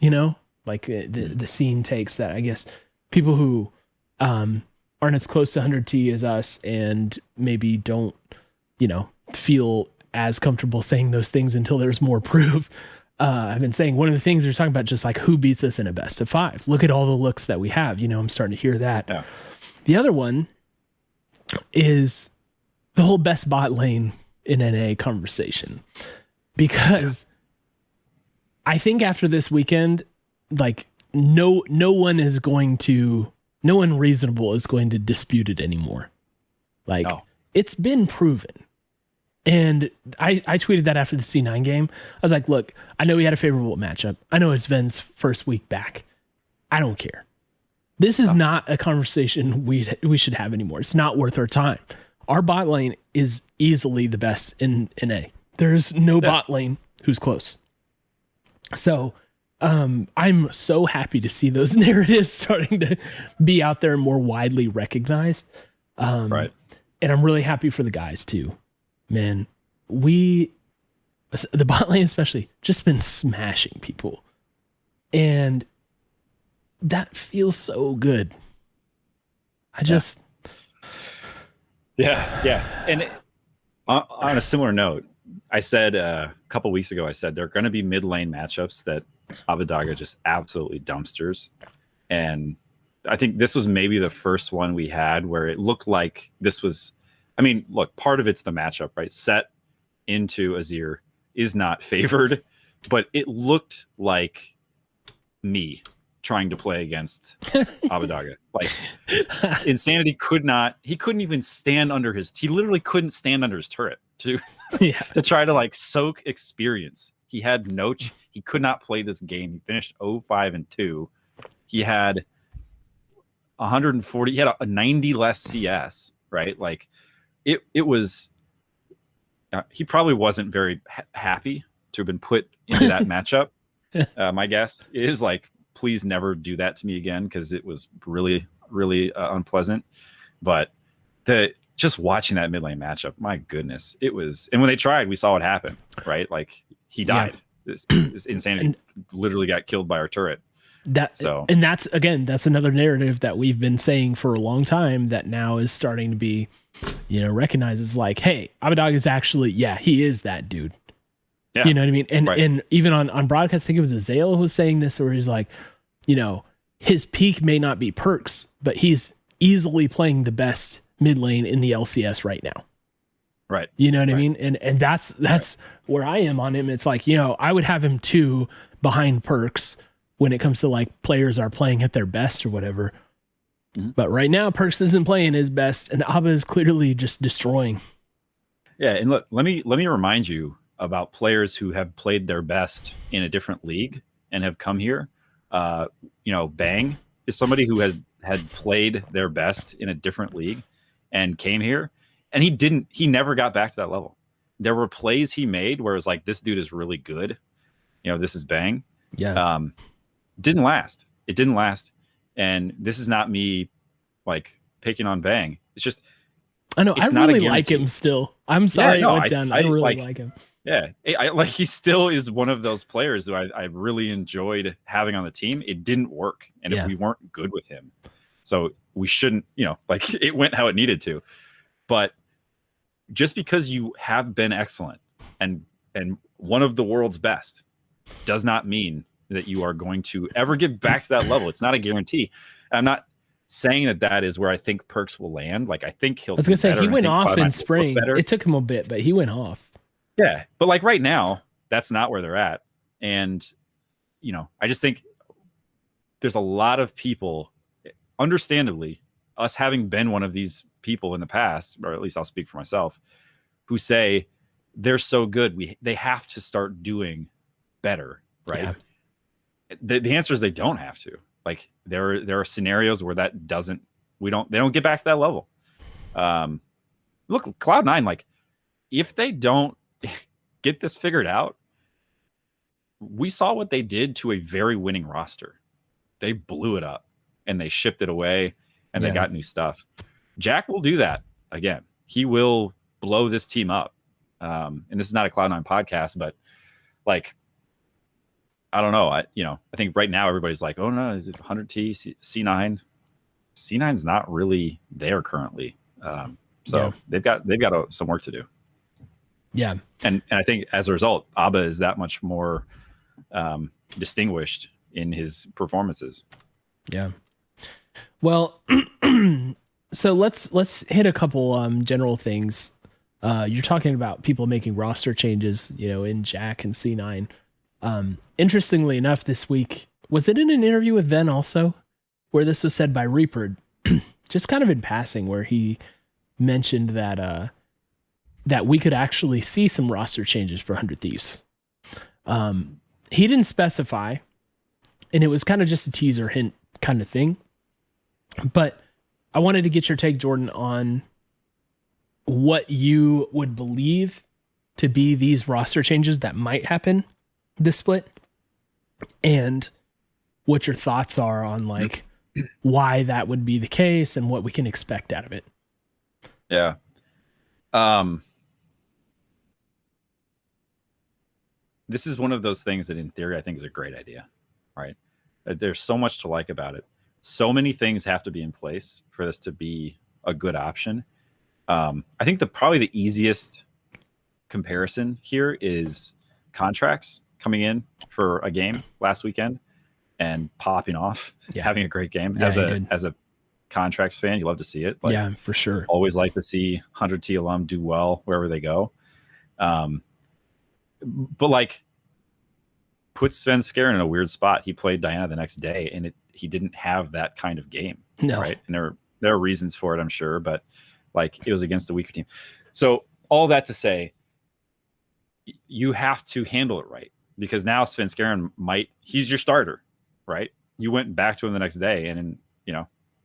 S1: like the scene takes that I guess people who aren't as close to 100T as us and maybe don't, feel as comfortable saying those things until there's more proof. I've been saying one of the things they're talking about, just like, who beats us in a best of 5? Look at all the looks that we have. I'm starting to hear that.
S2: Yeah.
S1: The other one is the whole best bot lane in NA conversation, because I think after this weekend, like, no one reasonable is going to dispute it anymore. Like, It's been proven. And I tweeted that after the C9 game. I was like, look, I know we had a favorable matchup. I know it's Ven's first week back. I don't care. This is not a conversation we should have anymore. It's not worth our time. Our bot lane is easily the best in NA. There's no bot lane who's close. So I'm so happy to see those narratives starting to be out there and more widely recognized.
S2: Right.
S1: And I'm really happy for the guys too. Man, the bot lane especially, just been smashing people. And that feels so good.
S2: Yeah. And on a similar note, I said a couple weeks ago, there are going to be mid lane matchups that Abadaga just absolutely dumpsters. And I think this was maybe the first one we had where it looked like this was, look, part of it's the matchup, right? Set into Azir is not favored, but it looked like me trying to play against Abadaga. Like Insanity couldn't even stand under he literally couldn't stand under his turret to try to like soak experience. He had he could not play this game. He finished 0-5-2. He had 140, he had a 90 less CS, right? Like it was he probably wasn't very happy to have been put into that matchup. My guess is like, please never do that to me again, because it was really, really unpleasant. But just watching that mid lane matchup, my goodness, it was. And when they tried, we saw what happened, right? Like he died. This Insanity literally got killed by our turret. That's
S1: another narrative that we've been saying for a long time that now is starting to be, recognized as like, hey, Abadag is actually, he is that dude. Yeah. You know what I mean? And even on broadcast, I think it was Azale who was saying this, where he's like, his peak may not be Perks, but he's easily playing the best mid lane in the LCS right now.
S2: Right.
S1: You know what I mean? And that's where I am on him. It's like, I would have him 2 behind Perks when it comes to like players are playing at their best or whatever. Mm-hmm. But right now, Perks isn't playing his best, and Abba is clearly just destroying.
S2: Yeah, and look, let me remind you about players who have played their best in a different league and have come here. Bang is somebody who had played their best in a different league and came here, and he never got back to that level. There were plays he made where it was like, this dude is really good. This is Bang.
S1: Yeah.
S2: Didn't last. It didn't last. And this is not me like picking on Bang. It's just,
S1: I know. I really like him still. I'm sorry it went down. I really like him.
S2: Yeah. He still is one of those players who I really enjoyed having on the team. It didn't work. And if we weren't good with him, so we shouldn't, it went how it needed to. But just because you have been excellent and one of the world's best does not mean that you are going to ever get back to that level. It's not a guarantee. I'm not saying that is where I think Perks will land. Like, I think he'll.
S1: I was gonna say he went off in spring. It took him a bit, but he went off.
S2: Yeah, but like right now, that's not where they're at. And I just think there's a lot of people, understandably, us having been one of these people in the past, or at least I'll speak for myself, who say they're so good, they have to start doing better, right? Yeah. The answer is they don't have to. Like there are scenarios where they don't get back to that level. Look, Cloud9, like if they don't get this figured out, we saw what they did to a very winning roster. They blew it up and they shipped it away and they got new stuff. Jack will do that again. He will blow this team up. And this is not a Cloud9 podcast, but like, I don't know. I think right now everybody's like, oh no, is it 100T, C9? C9's not really there currently. They've got some work to do.
S1: Yeah.
S2: And I think as a result, Abba is that much more distinguished in his performances.
S1: Yeah. Well, so let's hit a couple general things. You're talking about people making roster changes, in Jack and C9. Interestingly enough, this week, was it in an interview with Ven also, where this was said by Reapered, just kind of in passing, where he mentioned that that we could actually see some roster changes for 100 Thieves. He didn't specify, and it was kind of just a teaser hint kind of thing. But I wanted to get your take, Jordan, on what you would believe to be these roster changes that might happen this split, and what your thoughts are on like why that would be the case and what we can expect out of it.
S2: Yeah. This is one of those things that in theory I think is a great idea, right? There's so much to like about it. So many things have to be in place for this to be a good option. I think probably the easiest comparison here is contracts coming in for a game last weekend and popping off, having a great game. As a contracts fan, you love to see it. Like,
S1: yeah, for sure.
S2: Always like to see 100T alum do well wherever they go. But like put Sven Skjern in a weird spot. He played Diana the next day, and he didn't have that kind of game.
S1: No.
S2: Right. And there are reasons for it, I'm sure, but like it was against a weaker team. So all that to say, you have to handle it right, because now Sven Skjern he's your starter, right? You went back to him the next day, and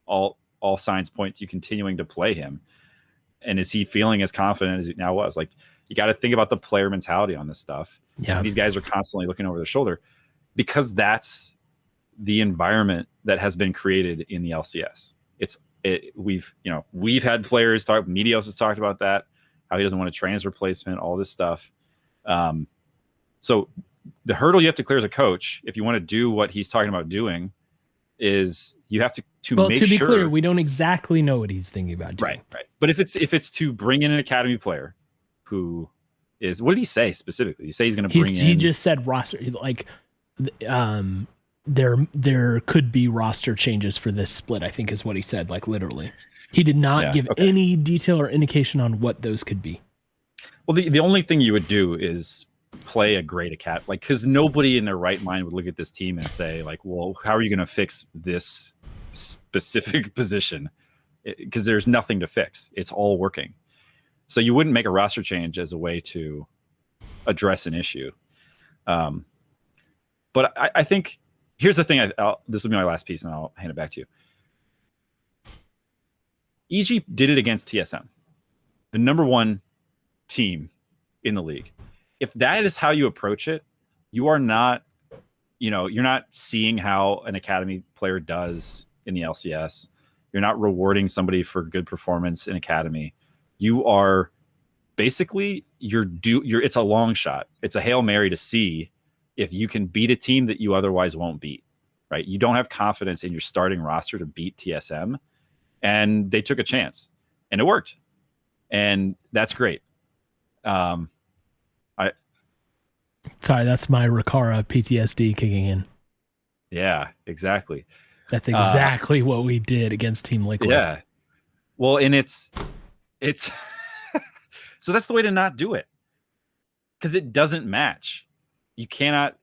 S2: all signs point to you continuing to play him. And is he feeling as confident as he now was? Like, you got to think about the player mentality on this stuff.
S1: Yeah.
S2: And these guys are constantly looking over their shoulder, because that's the environment that has been created in the LCS. We've had players talk. Medios has talked about that, how he doesn't want to train his replacement, all this stuff. So the hurdle you have to clear as a coach, if you want to do what he's talking about doing, is you have to make sure. To be clear,
S1: we don't exactly know what he's thinking about doing.
S2: Right. But if it's to bring in an academy player who is, what did he say specifically? He say he's going to bring in.
S1: He just said roster, like, there could be roster changes for this split, I think is what he said, like literally. He did not give any detail or indication on what those could be.
S2: Well, the only thing you would do is play a great academy, like, because nobody in their right mind would look at this team and say, like, well, how are you going to fix this specific position? Because there's nothing to fix. It's all working. So you wouldn't make a roster change as a way to address an issue. But I think here's the thing. This will be my last piece, and I'll hand it back to you. EG did it against TSM, the number one team in the league. If that is how you approach it, you are not, you're not seeing how an academy player does in the LCS. You're not rewarding somebody for good performance in academy. You are basically it's a long shot. It's a Hail Mary to see if you can beat a team that you otherwise won't beat, right? You don't have confidence in your starting roster to beat TSM, and they took a chance, and it worked, and that's great.
S1: Sorry, that's my Rikara PTSD kicking in.
S2: Yeah, exactly.
S1: That's exactly what we did against Team Liquid.
S2: Yeah. Well, and it's so that's the way to not do it, because it doesn't match. You cannot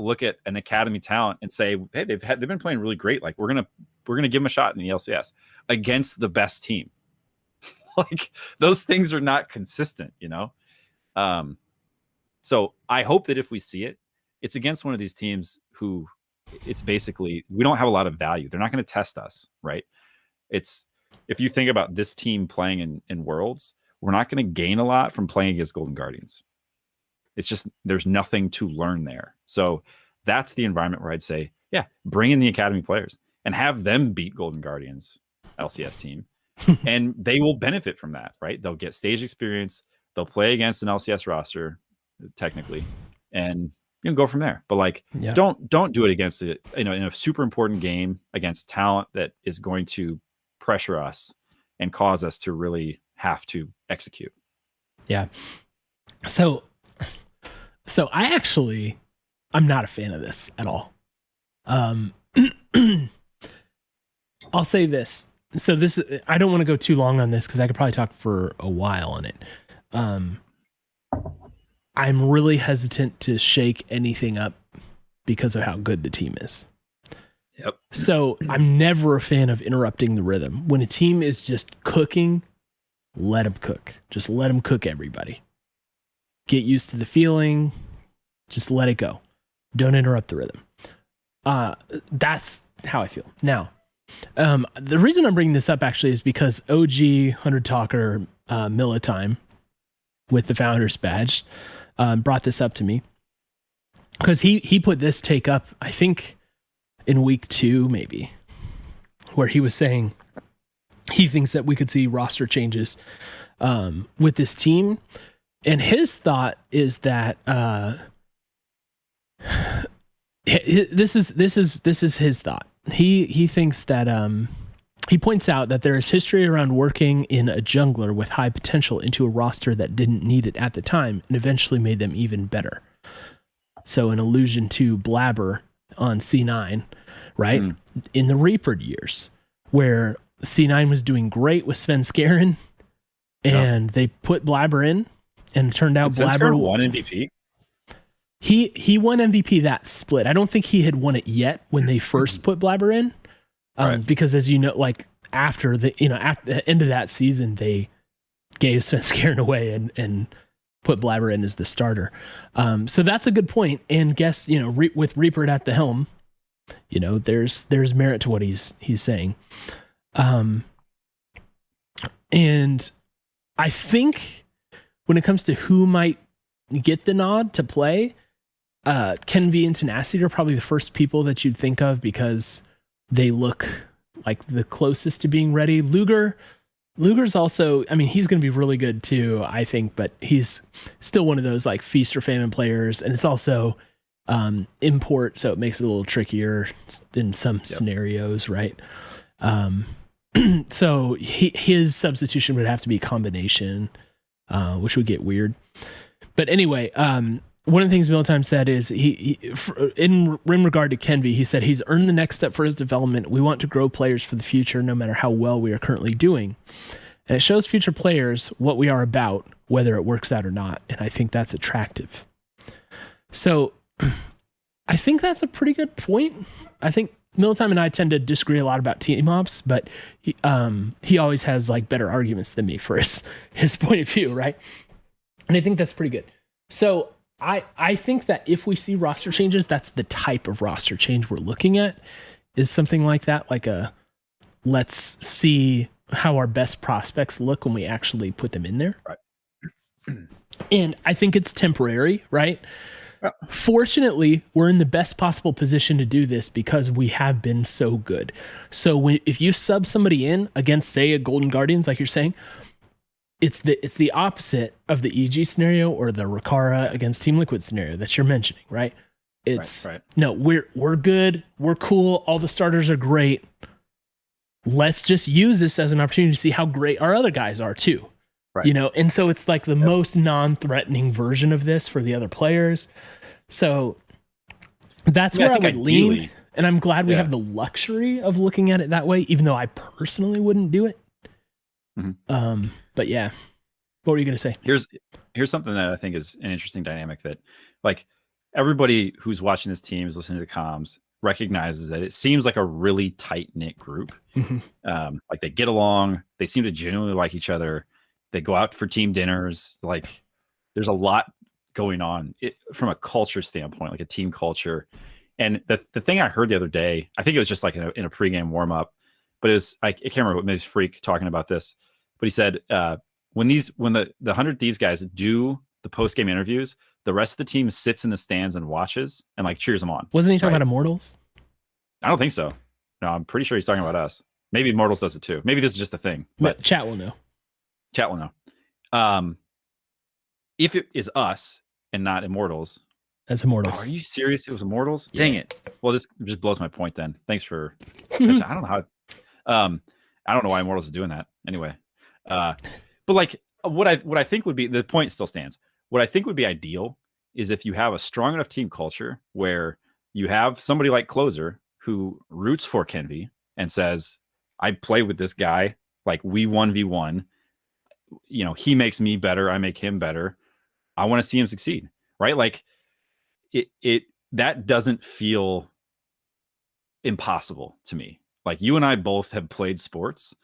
S2: look at an academy talent and say, hey, they've been playing really great. Like, we're gonna give them a shot in the LCS against the best team. Like, those things are not consistent, So I hope that if we see it, it's against one of these teams who it's basically, we don't have a lot of value. They're not going to test us, right? It's, if you think about this team playing in Worlds, we're not going to gain a lot from playing against Golden Guardians. It's just, there's nothing to learn there. So that's the environment where I'd say, yeah, bring in the academy players and have them beat Golden Guardians LCS team. And they will benefit from that, right? They'll get stage experience. They'll play against an LCS roster, technically, and go from there. But like, don't do it against it, in a super important game against talent that is going to pressure us and cause us to really have to execute.
S1: Yeah. So I'm not a fan of this at all. I'll say this. So I don't want to go too long on this, because I could probably talk for a while on it. I'm really hesitant to shake anything up because of how good the team is.
S2: Yep.
S1: So I'm never a fan of interrupting the rhythm. When a team is just cooking, let them cook. Just let them cook everybody. Get used to the feeling. Just let it go. Don't interrupt the rhythm. That's how I feel. Now, the reason I'm bringing this up actually is because OG 100 Talker Militime with the Founders Badge brought this up to me, because he put this take up, I think, in week 2 maybe, where he was saying he thinks that we could see roster changes with this team, and his thought is that this is his thought. He thinks that he points out that there is history around working in a jungler with high potential into a roster that didn't need it at the time and eventually made them even better. So an allusion to Blabber on C9, right? In the Reapered years, where C9 was doing great with Sven Skjern, and they put Blabber in, and it turned out Blabber
S2: won MVP.
S1: he won MVP that split. I don't think he had won it yet when they first put Blabber in, because as you know, like after the at the end of that season, they gave Svenskeren away and put Blabber in as the starter. So that's a good point. And guess with Reapered at the helm, there's merit to what he's saying. And I think when it comes to who might get the nod to play, Kenvi and Tenacity are probably the first people that you'd think of because they look like the closest to being ready. Luger's also, I mean, he's going to be really good too, I think, but he's still one of those like feast or famine players. And it's also import, so it makes it a little trickier in some scenarios, right? So his substitution would have to be combination, which would get weird. But anyway, one of the things Miltime said is he in regard to Kenvi, he said he's earned the next step for his development. We want to grow players for the future, no matter how well we are currently doing. And it shows future players what we are about, whether it works out or not. And I think that's attractive. So I think that's a pretty good point. I think Miltime and I tend to disagree a lot about team ops, but he always has like better arguments than me for his point of view, right? And I think that's pretty good. So I think that if we see roster changes, that's the type of roster change we're looking at, is something like that, like let's see how our best prospects look when we actually put them in there.
S2: Right.
S1: And I think it's temporary, right? Yeah. Fortunately, we're in the best possible position to do this because we have been so good. So if you sub somebody in against, say, a Golden Guardians, like you're saying, it's the opposite of the EG scenario or the Rakara against Team Liquid scenario that you're mentioning, right? It's right. No, we're good, we're cool, all the starters are great. Let's just use this as an opportunity to see how great our other guys are too. Right. And so it's like the most non-threatening version of this for the other players. So that's where I would lean. And I'm glad we have the luxury of looking at it that way, even though I personally wouldn't do it. Mm-hmm. But yeah, what were you going to say?
S2: Here's something that I think is an interesting dynamic that, like, everybody who's watching this team is listening to the comms recognizes that it seems like a really tight knit group. Mm-hmm. Like they get along, they seem to genuinely like each other. They go out for team dinners. Like there's a lot going on from a culture standpoint, like a team culture. And the thing I heard the other day, I think it was just like in a pregame warm up, but it was, I can't remember what, maybe it's Freak talking about this, but he said, when the 100 Thieves guys do the post-game interviews, the rest of the team sits in the stands and watches and like cheers them on.
S1: Wasn't he talking about Immortals? I
S2: don't think so. No, I'm pretty sure he's talking about us. Maybe Immortals does it too. Maybe this is just a thing.
S1: But chat will know.
S2: Chat will know. If it is us and not Immortals.
S1: That's Immortals.
S2: Oh, are you serious? It was Immortals? Yeah. Dang it. Well, this just blows my point then. Thanks for... I don't know how... I don't know why Immortals is doing that. Anyway. But like, what I think would be... The point still stands. What I think would be ideal is if you have a strong enough team culture where you have somebody like Closer who roots for Kenvi and says, I play with this guy, like we 1v1, he makes me better, I make him better, I want to see him succeed, right? Like it that doesn't feel impossible to me. Like you and I both have played sports,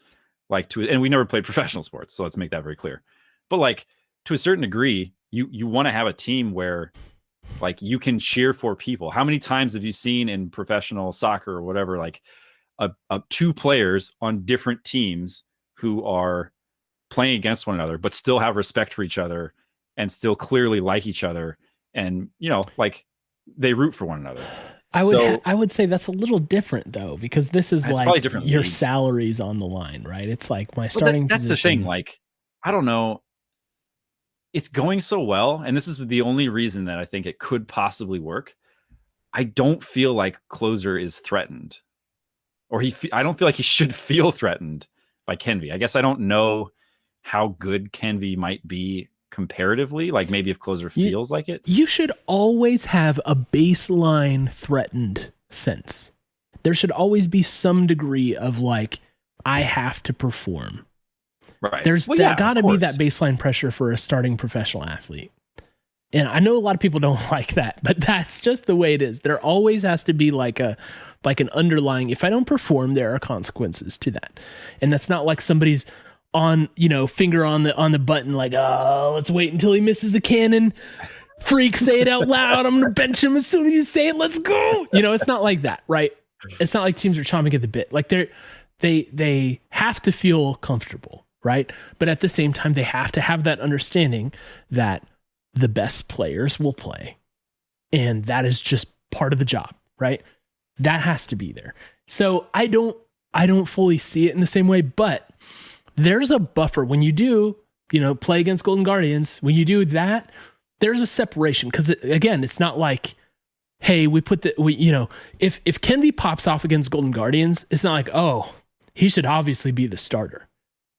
S2: and we never played professional sports, so let's make that very clear. But like to a certain degree, you want to have a team where like you can cheer for people. How many times have you seen in professional soccer or whatever, like two players on different teams who are playing against one another, but still have respect for each other and still clearly like each other, and like they root for one another?
S1: I would say that's a little different though, because this is like your salary's on the line, right? It's like my starting
S2: that's
S1: position.
S2: The thing. Like, I don't know. It's going so well, and this is the only reason that I think it could possibly work. I don't feel like Closer is threatened, or I don't feel like he should feel threatened by Kenvi. I guess I don't know how good Kenvi might be comparatively. Like maybe if Closer feels like it.
S1: You should always have a baseline threatened sense. There should always be some degree of like, I have to perform.
S2: Right.
S1: There's got to be that baseline pressure for a starting professional athlete. And I know a lot of people don't like that, but that's just the way it is. There always has to be like an underlying, if I don't perform, there are consequences to that. And that's not like somebody's on, finger on the button, like, oh, let's wait until he misses a cannon. Freak, say it out loud. I'm going to bench him as soon as you say it. Let's go. It's not like that, right? It's not like teams are chomping at the bit. Like they have to feel comfortable, right? But at the same time, they have to have that understanding that the best players will play. And that is just part of the job, right? That has to be there. So I don't fully see it in the same way, but there's a buffer when you do, play against Golden Guardians. When you do that, there's a separation. Cause again, it's not like, hey, if Kenvi pops off against Golden Guardians, it's not like, oh, he should obviously be the starter.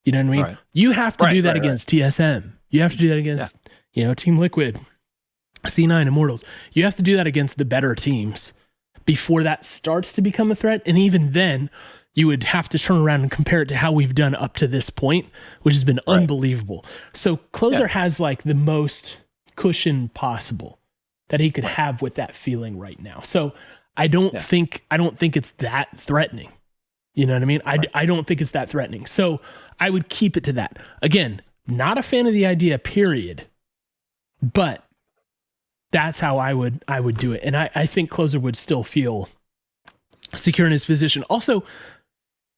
S1: You know what I mean? Right. You have to do that against TSM. You have to do that against, Team Liquid, C9 Immortals. You have to do that against the better teams before that starts to become a threat. And even then, you would have to turn around and compare it to how we've done up to this point, which has been unbelievable. So Closer has like the most cushion possible that he could have with that feeling right now. So I don't think it's that threatening. You know what I mean? I don't think it's that threatening. So I would keep it to that. Again, not a fan of the idea, period. But that's how I would do it. And I think Closer would still feel secure in his position. Also,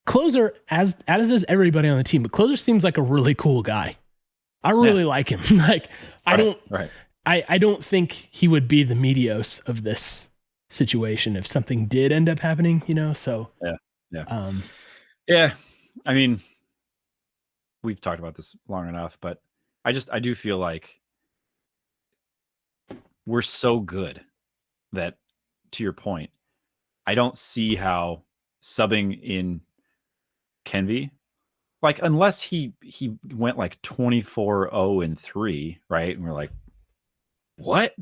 S1: Closer, as does everybody on the team, but Closer seems like a really cool guy. I really like him. Like I don't think he would be the Medios of this situation if something did end up happening, so
S2: yeah. I mean, we've talked about this long enough, but I do feel like we're so good that, to your point, I don't see how subbing in Kenvi, like, unless he went like 24-0-3, right? And we're like, what?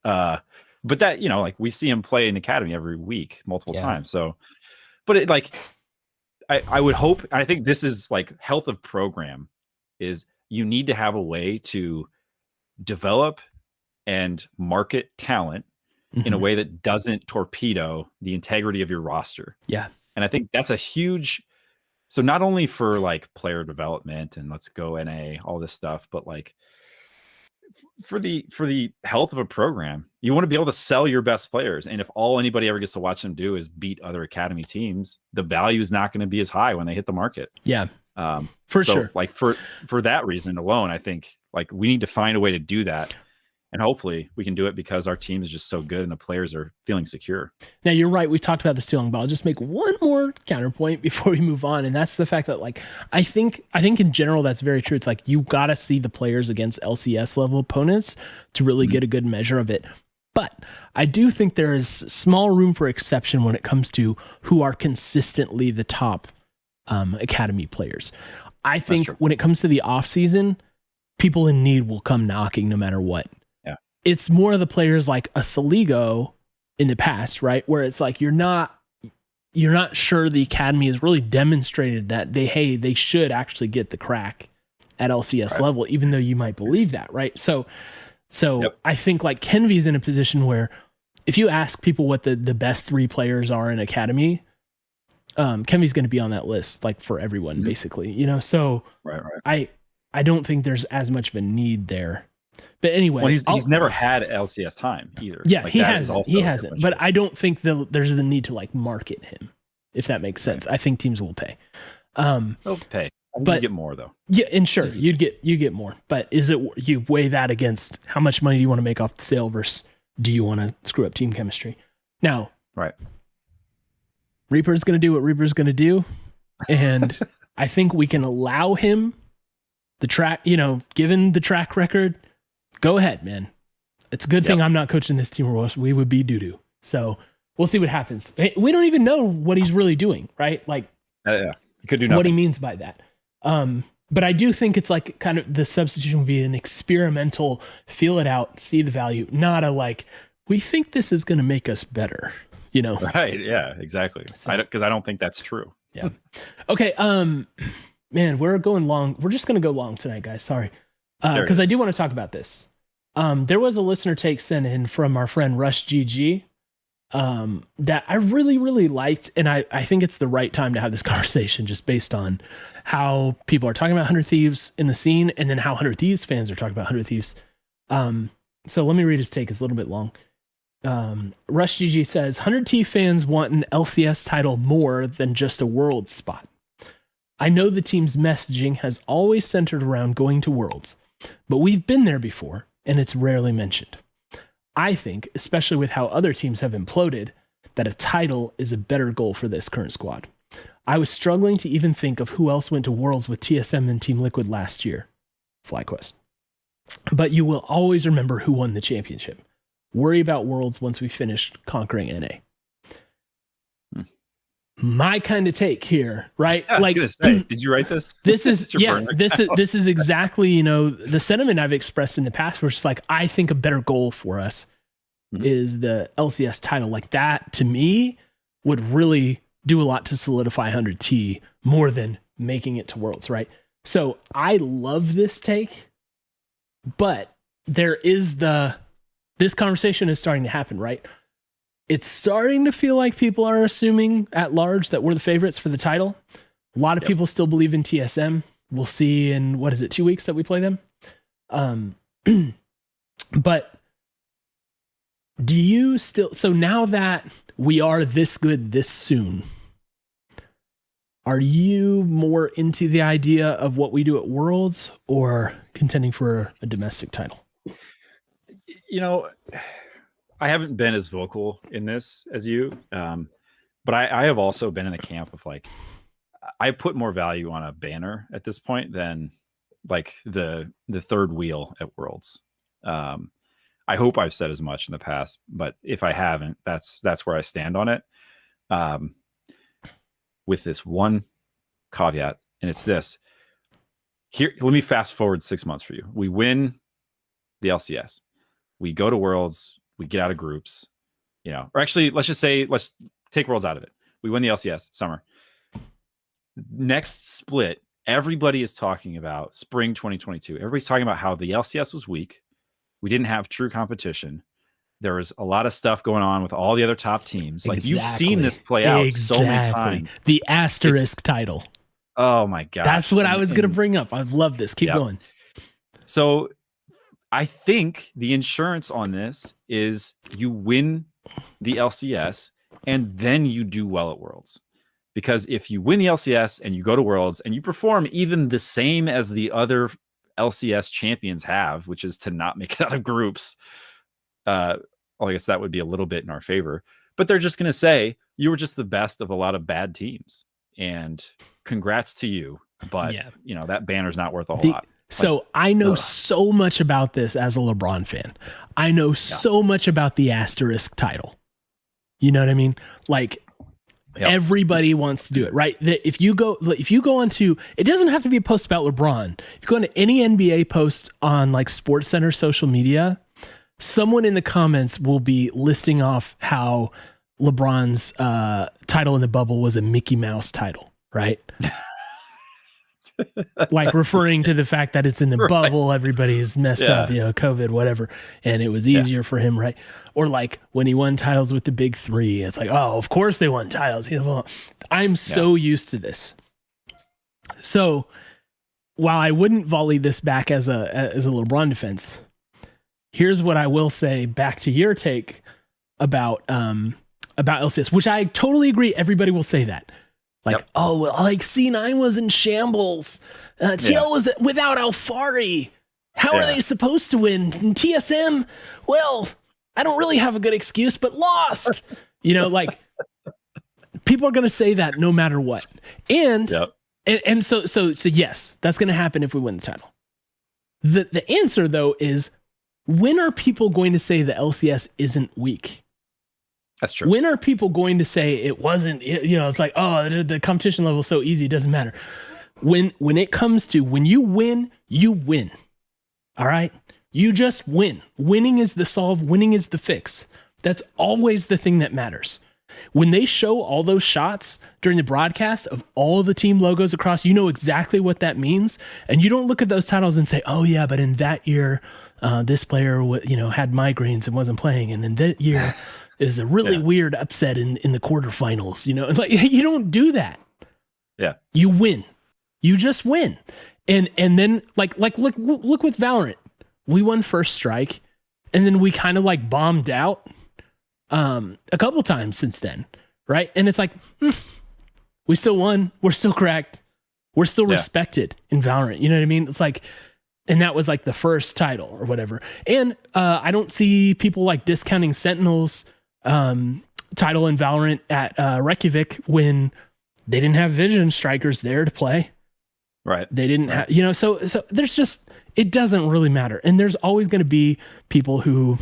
S2: But that, like, we see him play in Academy every week, multiple times. So, but it, like, I would hope, I think this is like health of program, is you need to have a way to develop and market talent in a way that doesn't torpedo the integrity of your roster.
S1: Yeah.
S2: And I think that's a huge, so not only for like player development and let's go NA, all this stuff, but like for the health of a program, you want to be able to sell your best players. And if all anybody ever gets to watch them do is beat other Academy teams, the value is not going to be as high when they hit the market.
S1: Yeah. For sure.
S2: Like for that reason alone, I think like we need to find a way to do that. And hopefully we can do it because our team is just so good and the players are feeling secure.
S1: Now you're right. We talked about the stealing, but I'll just make one more counterpoint before we move on. And that's the fact that, like, I think in general, that's very true. It's like, you got to see the players against LCS level opponents to really get a good measure of it. But I do think there is small room for exception when it comes to who are consistently the top Academy players. I think when it comes to the off season, people in need will come knocking no matter what. It's more of the players like a Saligo in the past, right? Where it's like, you're not sure the Academy has really demonstrated that they should actually get the crack at LCS level, even though you might believe that, right? So I think like Kenvi's in a position where if you ask people what the best 3 players are in Academy, Kenvi's going to be on that list, like for everyone, basically, so I don't think there's as much of a need there. But anyway,
S2: well, he's never had LCS time either.
S1: Yeah,
S2: like,
S1: he hasn't. But I don't think there's the need to like market him, if that makes sense. I think teams will pay.
S2: They'll pay, but you get more though.
S1: Yeah, and sure, you get more. But is it, you weigh that against how much money do you want to make off the sale versus do you want to screw up team chemistry? Now, Reaper's going to do what Reaper's going to do, and I think we can allow him the track. Given the track record. Go ahead, man. It's a good thing I'm not coaching this team, or else we would be doo-doo. So we'll see what happens. We don't even know what he's really doing, right? Like,
S2: he could do nothing.
S1: What he means by that. But I do think it's like kind of the substitution would be an experimental, feel it out, see the value, not a like, we think this is going to make us better,
S2: Right. Yeah, exactly. Because I don't think that's true.
S1: Yeah. Okay. Man, we're going long. We're just going to go long tonight, guys. Sorry. Because I do want to talk about this. There was a listener take sent in from our friend Rush GG that I really, really liked. And I think it's the right time to have this conversation just based on how people are talking about 100 Thieves in the scene and then how 100 Thieves fans are talking about 100 Thieves. So let me read his take. It's a little bit long. Rush GG says 100 T fans want an LCS title more than just a Worlds spot. I know the team's messaging has always centered around going to Worlds, but we've been there before and it's rarely mentioned. I think, especially with how other teams have imploded, that a title is a better goal for this current squad. I was struggling to even think of who else went to Worlds with TSM and Team Liquid last year. FlyQuest. But you will always remember who won the championship. Worry about Worlds once we finish conquering NA. My kind of take here, right?
S2: I was gonna say, did you write this?
S1: This is this is exactly, the sentiment I've expressed in the past, where it's like, I think a better goal for us is the LCS title. Like that to me would really do a lot to solidify 100T more than making it to Worlds, right? So I love this take, but there is this conversation is starting to happen, right? It's starting to feel like people are assuming at large that we're the favorites for the title. A lot of people still believe in TSM. We'll see in, 2 weeks that we play them? But do you still, so now that we are this good this soon, are you more into the idea of what we do at Worlds or contending for a domestic title?
S2: I haven't been as vocal in this as you, but I have also been in the camp of like, I put more value on a banner at this point than like the third wheel at Worlds. I hope I've said as much in the past, but if I haven't, that's where I stand on it. With this one caveat, and it's this. Here, let me fast forward 6 months for you. We win the LCS. We go to Worlds. We get out of groups, or actually, let's take Worlds out of it. We win the LCS summer. Next split, everybody is talking about spring 2022. Everybody's talking about how the LCS was weak. We didn't have true competition. There was a lot of stuff going on with all the other top teams. Like you've seen this play out so many times.
S1: The asterisk title.
S2: Oh my gosh.
S1: That's what I was going to bring up. I love this. Keep going.
S2: So I think the insurance on this is you win the LCS and then you do well at Worlds. Because if you win the LCS and you go to Worlds and you perform even the same as the other LCS champions have, which is to not make it out of groups, I guess that would be a little bit in our favor. But they're just going to say you were just the best of a lot of bad teams. And congrats to you. But, that banner's not worth a whole lot.
S1: So I know so much about this as a LeBron fan. I know so much about the asterisk title. You know what I mean? Like everybody wants to do it, right? If you go onto, it doesn't have to be a post about LeBron. If you go into any NBA post on like SportsCenter social media, someone in the comments will be listing off how LeBron's title in the bubble was a Mickey Mouse title, right? Like referring to the fact that it's in the bubble, everybody's messed up, COVID, whatever. And it was easier for him, right? Or like when he won titles with the big three, it's like, oh, of course they won titles. I'm so used to this. So while I wouldn't volley this back as a LeBron defense, here's what I will say back to your take about LCS, which I totally agree. Everybody will say that. Like, oh, well, like C9 was in shambles. TL was without Alfari. How are they supposed to win? And TSM, well, I don't really have a good excuse, but lost. Like people are going to say that no matter what. And so yes, that's going to happen if we win the title. The answer though is, when are people going to say the LCS isn't weak?
S2: That's true.
S1: When are people going to say it wasn't, it's like, oh, the competition level is so easy, it doesn't matter. When it comes to, when you win, you win. All right? You just win. Winning is the solve. Winning is the fix. That's always the thing that matters. When they show all those shots during the broadcast of all of the team logos across, you know exactly what that means. And you don't look at those titles and say, oh yeah, but in that year, this player had migraines and wasn't playing, and then that year is a really weird upset in the quarterfinals. Like you don't do that.
S2: Yeah,
S1: you win. You just win. And then like look with Valorant. We won first strike, and then we kind of like bombed out a couple times since then, right? And it's like we still won. We're still cracked. We're still respected in Valorant. You know what I mean? It's like, and that was like the first title or whatever. And I don't see people like discounting Sentinel's title in Valorant at Reykjavik when they didn't have Vision Strikers there to play.
S2: Right.
S1: They didn't have, so there's just, it doesn't really matter. And there's always going to be people who,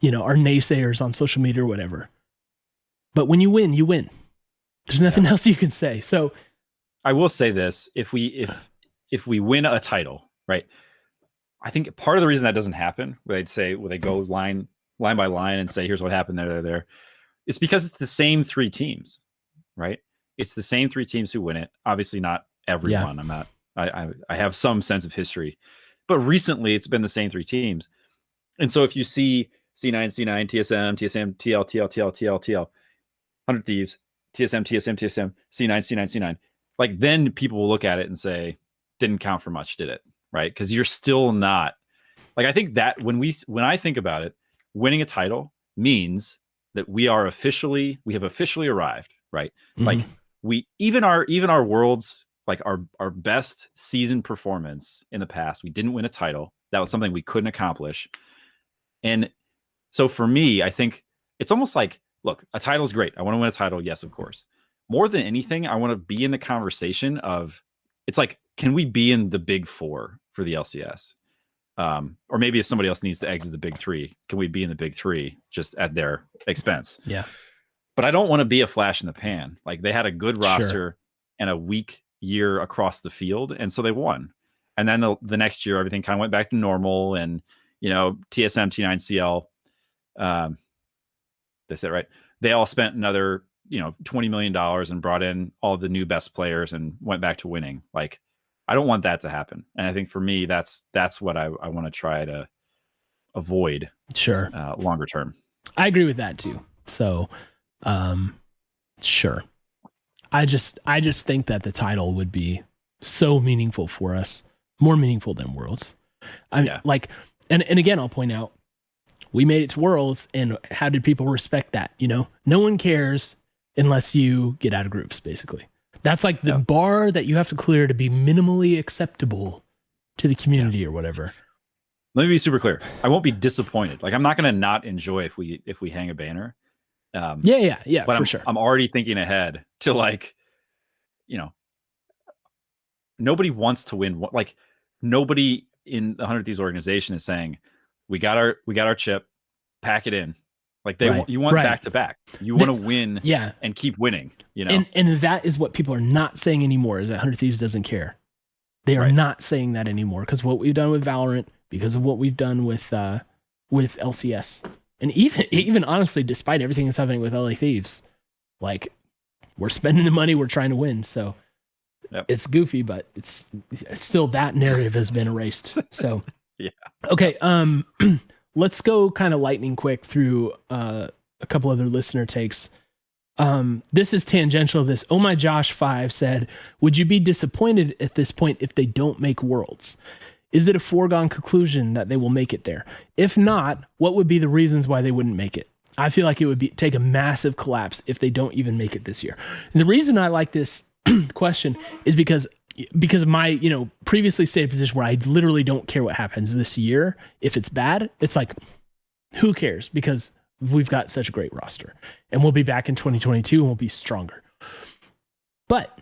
S1: are naysayers on social media or whatever. But when you win, you win. There's nothing else you can say. So
S2: I will say this, if we win a title, right? I think part of the reason that doesn't happen, where they go line by line and say, here's what happened there, it's because it's the same three teams, right? It's the same three teams who win it. Obviously not everyone. I have some sense of history, but recently it's been the same three teams. And so if you see C9, TSM, TL, 100 Thieves, TSM, C9, like then people will look at it and say, didn't count for much, did it? Right? Because you're still not, like, I think that when I think about it, winning a title means that we have officially arrived, right? Mm-hmm. Like even our world's, like our best season performance in the past, we didn't win a title. That was something we couldn't accomplish. And so for me, I think it's almost like, look, a title's great. I want to win a title. Yes, of course. More than anything, I want to be in the conversation of, it's like, can we be in the big four for the LCS? Or maybe if somebody else needs to exit the big three, can we be in the big three just at their expense?
S1: Yeah.
S2: But I don't want to be a flash in the pan. Like they had a good roster and a weak year across the field. And so they won. And then the next year, everything kind of went back to normal. And, TSM, T9CL, they said, right. They all spent another, $20 million and brought in all the new best players and went back to winning. Like, I don't want that to happen. And I think for me, that's what I want to try to avoid.
S1: Sure.
S2: Longer term.
S1: I agree with that too. So, sure. I just think that the title would be so meaningful for us, more meaningful than Worlds. I mean, and again, I'll point out, we made it to Worlds, and how did people respect that? No one cares unless you get out of groups, basically. That's like the bar that you have to clear to be minimally acceptable to the community or whatever.
S2: Let me be super clear. I won't be disappointed. Like, I'm not going to not enjoy if we hang a banner.
S1: But for sure.
S2: I'm already thinking ahead to, like, nobody wants to win. Like, nobody in the 100 Thieves organization is saying, we got our chip, pack it in. Like you want back to back. You want to win and keep winning,
S1: And that is what people are not saying anymore, is that 100 Thieves doesn't care. They are not saying that anymore, because what we've done with Valorant, because of what we've done with LCS. And even honestly, despite everything that's happening with LA Thieves, like, we're spending the money, we're trying to win. So it's goofy, but it's still, that narrative has been erased. So okay. Let's go kind of lightning quick through a couple other listener takes. This is tangential. This Oh My Josh 5 said, would you be disappointed at this point if they don't make Worlds? Is it a foregone conclusion that they will make it there? If not, what would be the reasons why they wouldn't make it? I feel like it would take a massive collapse if they don't even make it this year. And the reason I like this question is because of my, previously stated position where I literally don't care what happens this year. If it's bad, it's like, who cares? Because we've got such a great roster, and we'll be back in 2022 and we'll be stronger. But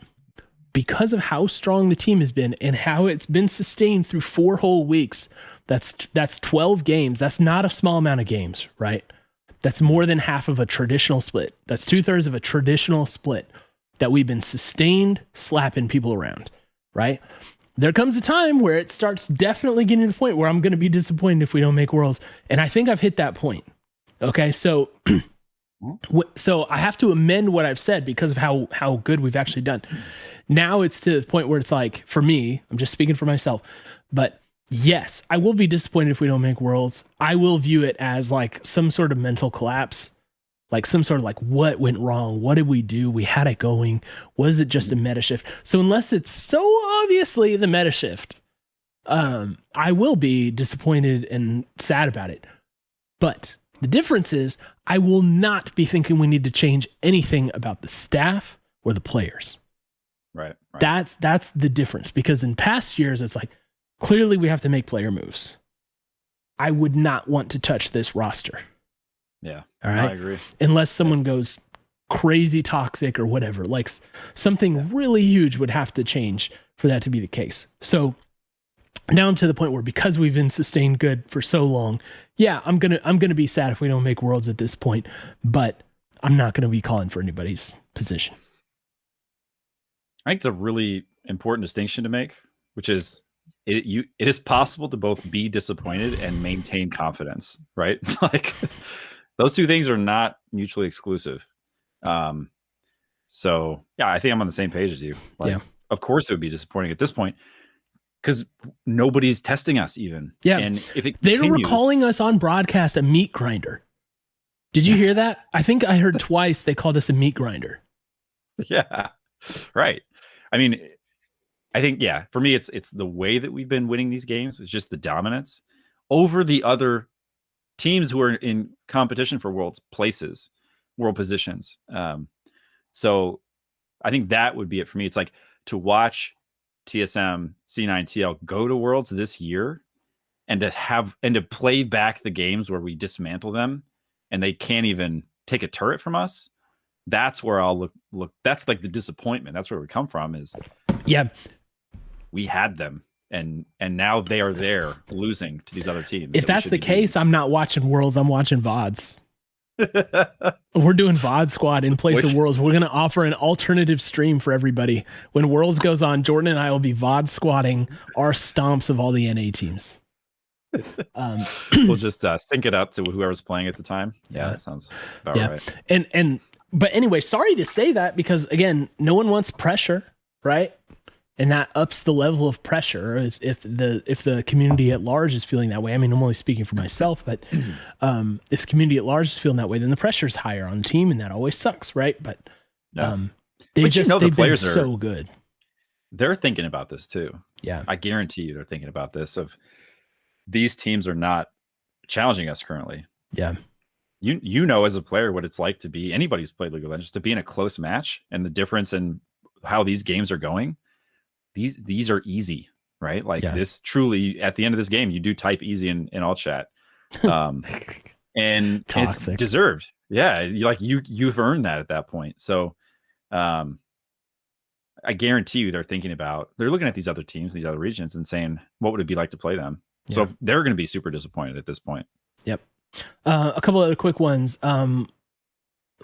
S1: because of how strong the team has been and how it's been sustained through 4 whole weeks, that's 12 games. That's not a small amount of games, right? That's more than half of a traditional split. That's 2/3 of a traditional split that we've been sustained slapping people around, right? There comes a time where it starts definitely getting to the point where I'm going to be disappointed if we don't make Worlds. And I think I've hit that point. Okay. So, so I have to amend what I've said because of how good we've actually done. Now it's to the point where it's like, for me, I'm just speaking for myself, but yes, I will be disappointed if we don't make Worlds. I will view it as like some sort of mental collapse, like some sort of like, what went wrong? What did we do? We had it going. Was it just a meta shift? So unless it's so obviously the meta shift, I will be disappointed and sad about it. But the difference is I will not be thinking we need to change anything about the staff or the players.
S2: Right.
S1: That's the difference, because in past years, it's like, clearly we have to make player moves. I would not want to touch this roster.
S2: Yeah.
S1: All right.
S2: I agree.
S1: Unless someone goes crazy toxic or whatever, like something really huge would have to change for that to be the case. So now I'm to the point where, because we've been sustained good for so long, yeah, I'm gonna be sad if we don't make Worlds at this point, but I'm not gonna be calling for anybody's position.
S2: I think it's a really important distinction to make, which is it is possible to both be disappointed and maintain confidence, right? Like those two things are not mutually exclusive. So yeah, I think I'm on the same page as you. Like, yeah. Of course it would be disappointing at this point, because nobody's testing us even.
S1: Yeah.
S2: And if it
S1: they were calling us on broadcast a meat grinder. Did you hear that? I think I heard twice they called us a meat grinder.
S2: Yeah. Right. I mean, I think, yeah, for me, it's the way that we've been winning these games. It's just the dominance over the other teams who are in competition for world positions. So I think that would be it for me. It's like to watch TSM, C9TL go to Worlds this year and to play back the games where we dismantle them and they can't even take a turret from us. That's where I'll look. That's like the disappointment. That's where we come from is,
S1: yeah,
S2: we had them and now they are there losing to these other teams.
S1: If that's the case, I'm not watching Worlds. I'm watching VODs. We're doing VOD squad in place of Worlds. We're going to offer an alternative stream for everybody. When Worlds goes on, Jordan and I will be VOD squatting our stomps of all the NA teams.
S2: We'll just sync it up to whoever's playing at the time. Yeah, that sounds about right. But anyway, sorry to say that, because again, no one wants pressure, right? And that ups the level of pressure if the community at large is feeling that way. I mean, I'm only speaking for myself, but if the community at large is feeling that way, then the pressure is higher on the team, and that always sucks, right? But they've been so good. They're thinking about this too.
S1: Yeah,
S2: I guarantee you, they're thinking about this. Of these teams are not challenging us currently.
S1: Yeah.
S2: You know, as a player, what it's like to be anybody who's played League of Legends, to be in a close match, and the difference in how these games are going. These are easy, right? Like this truly, at the end of this game, you do type easy in all chat. And toxic. It's deserved. Yeah. You've earned that at that point. So I guarantee you they're looking at these other teams, these other regions, and saying, what would it be like to play them? Yeah. So they're going to be super disappointed at this point.
S1: Yep. A couple other quick ones.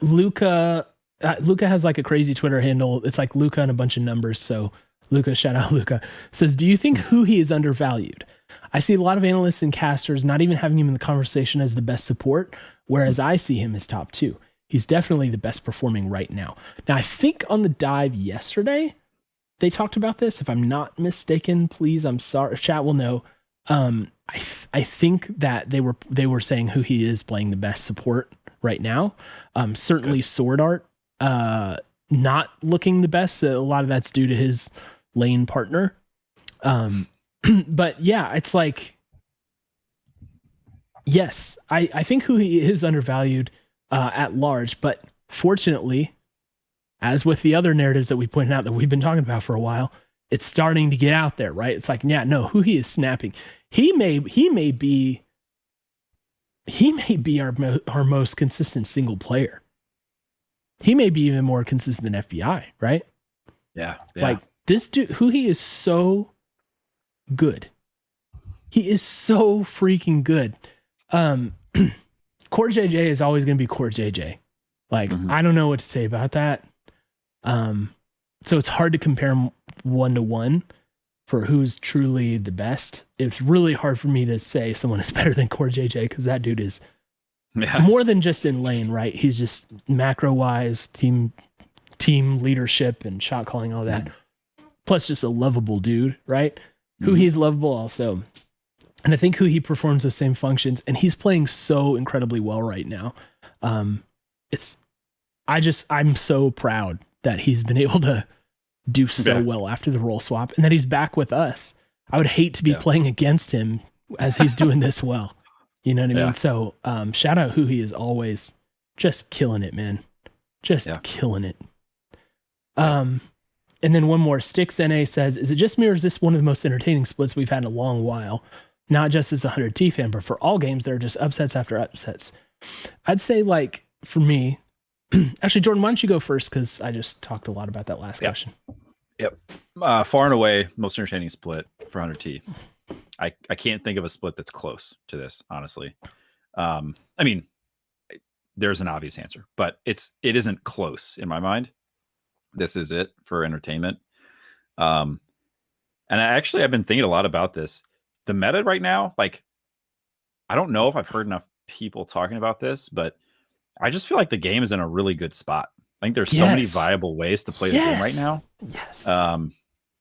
S1: Luca has like a crazy Twitter handle. It's like Luca and a bunch of numbers. So Luca, shout out Luca, says, do you think Huhi is undervalued? I see a lot of analysts and casters not even having him in the conversation as the best support, whereas I see him as top 2. He's definitely the best performing right now. Now, I think on the dive yesterday, they talked about this. If I'm not mistaken, please, I'm sorry, chat will know. I think that they were saying Huhi is playing the best support right now. Certainly good. Sword Art, not looking the best. A lot of that's due to his lane partner. But yeah, it's like, yes, I think Huhi is undervalued at large, but fortunately, as with the other narratives that we pointed out that we've been talking about for a while, it's starting to get out there, right? It's like, yeah, no, Huhi is snapping. He may be our most consistent single player. He may be even more consistent than FBI, right?
S2: Yeah.
S1: Like this dude, Huhi is so good. He is so freaking good. Core JJ is always going to be Core JJ. Like, I don't know what to say about that. So it's hard to compare 1-to-1 for who's truly the best. It's really hard for me to say someone is better than Core JJ, because that dude is more than just in lane, right? He's just macro wise, team leadership and shot calling, all that. Plus just a lovable dude, right? Who he's lovable also. And I think who he performs those same functions, and he's playing so incredibly well right now. I'm so proud that he's been able to do so well after the role swap, and that he's back with us. I would hate to be playing against him as he's doing this well. You know what I mean? So shout out who he is always just killing it, man. Just killing it. And then one more. Sticks NA says, is it just me or is this one of the most entertaining splits we've had in a long while? Not just as a 100T fan, but for all games, there are just upsets after upsets. I'd say, like, for me, actually, Jordan, why don't you go first? Because I just talked a lot about that last question.
S2: Yep. Far and away, most entertaining split for 100T. I can't think of a split that's close to this, honestly. I mean, there's an obvious answer, but it isn't close in my mind. This is it for entertainment. And I've been thinking a lot about this. The meta right now, like, I don't know if I've heard enough people talking about this, but I just feel like the game is in a really good spot. I think there's so many viable ways to play the game right now.
S1: Yes.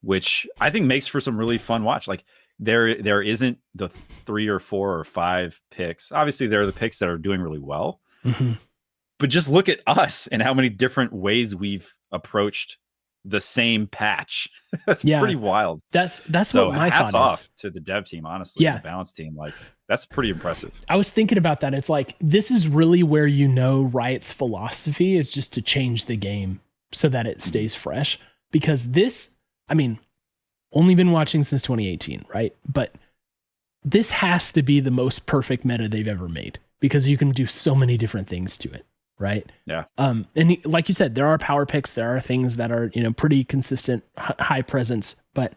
S2: Which I think makes for some really fun watch. Like, there isn't the 3 or 4 or 5 picks. Obviously, there are the picks that are doing really well.
S1: Mm-hmm.
S2: But just look at us and how many different ways we've approached the same patch. That's pretty wild.
S1: That's so what my
S2: hats
S1: thought
S2: off to the dev team, honestly. The balance team, like, that's pretty impressive.
S1: I was thinking about that. It's like, this is really where Riot's philosophy is just to change the game so that it stays fresh. Because this, I mean, only been watching since 2018, right? But this has to be the most perfect meta they've ever made because you can do so many different things to it, right?
S2: Yeah.
S1: And like you said, there are power picks, there are things that are, pretty consistent, high presence, but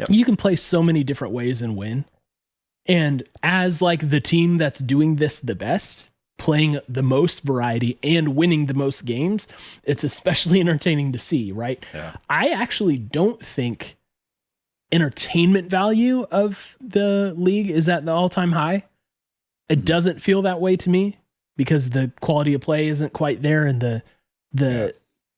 S1: you can play so many different ways and win. And as like the team that's doing this the best, playing the most variety and winning the most games, it's especially entertaining to see, right?
S2: Yeah.
S1: I actually don't think entertainment value of the league is at the all-time high. It doesn't feel that way to me because the quality of play isn't quite there, and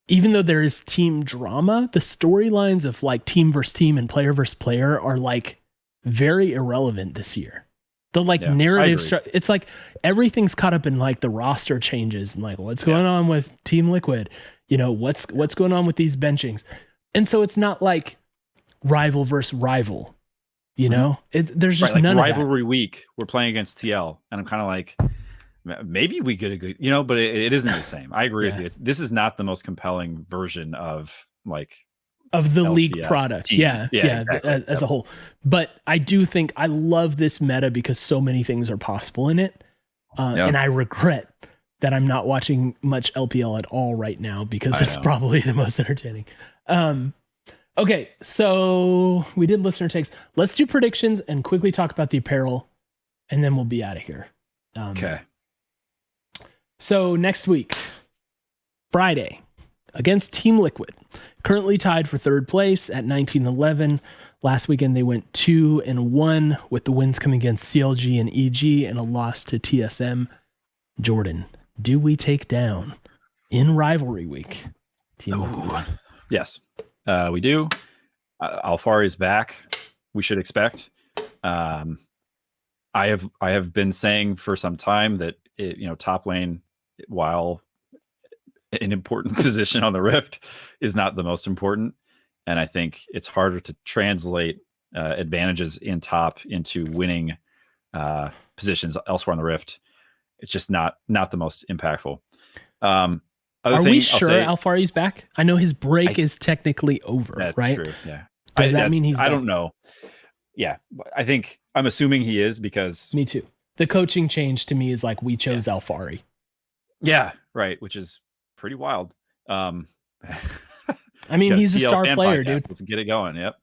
S1: even though there is team drama, the storylines of like team versus team and player versus player are like very irrelevant this year. The like narrative, it's like everything's caught up in like the roster changes and like what's going on with Team Liquid, what's going on with these benchings, and so it's not like rival versus rival. There's just none
S2: rivalry week. We're playing against TL, and I'm kind of like, maybe we get a good, but it isn't the same. I agree with you. This is not the most compelling version of like
S1: of the
S2: LCS
S1: league product.
S2: team.
S1: Exactly. As a whole. But I do think I love this meta because so many things are possible in it. And I regret that I'm not watching much LPL at all right now because it's probably the most entertaining. Okay, so we did listener takes. Let's do predictions and quickly talk about the apparel, and then we'll be out of here.
S2: Okay.
S1: So next week, Friday, against Team Liquid, currently tied for third place at 19-11. Last weekend, they went 2-1 with the wins coming against CLG and EG and a loss to TSM. Jordan, do we take down in rivalry week Team Liquid?
S2: Yes, we do. Alfari is back. We should expect. I have been saying for some time that top lane, while an important position on the Rift, is not the most important, and I think it's harder to translate advantages in top into winning positions elsewhere on the Rift. It's just not the most impactful.
S1: Are we sure Alfari's back? I know his break is technically over,
S2: that's
S1: right?
S2: True, yeah.
S1: Does that mean he's
S2: I don't know. Yeah, I'm assuming he is because...
S1: Me too. The coaching change to me is like we chose Alfari.
S2: Yeah, right, which is pretty wild.
S1: I mean, he's a star player, dude.
S2: Let's get it going. Yep.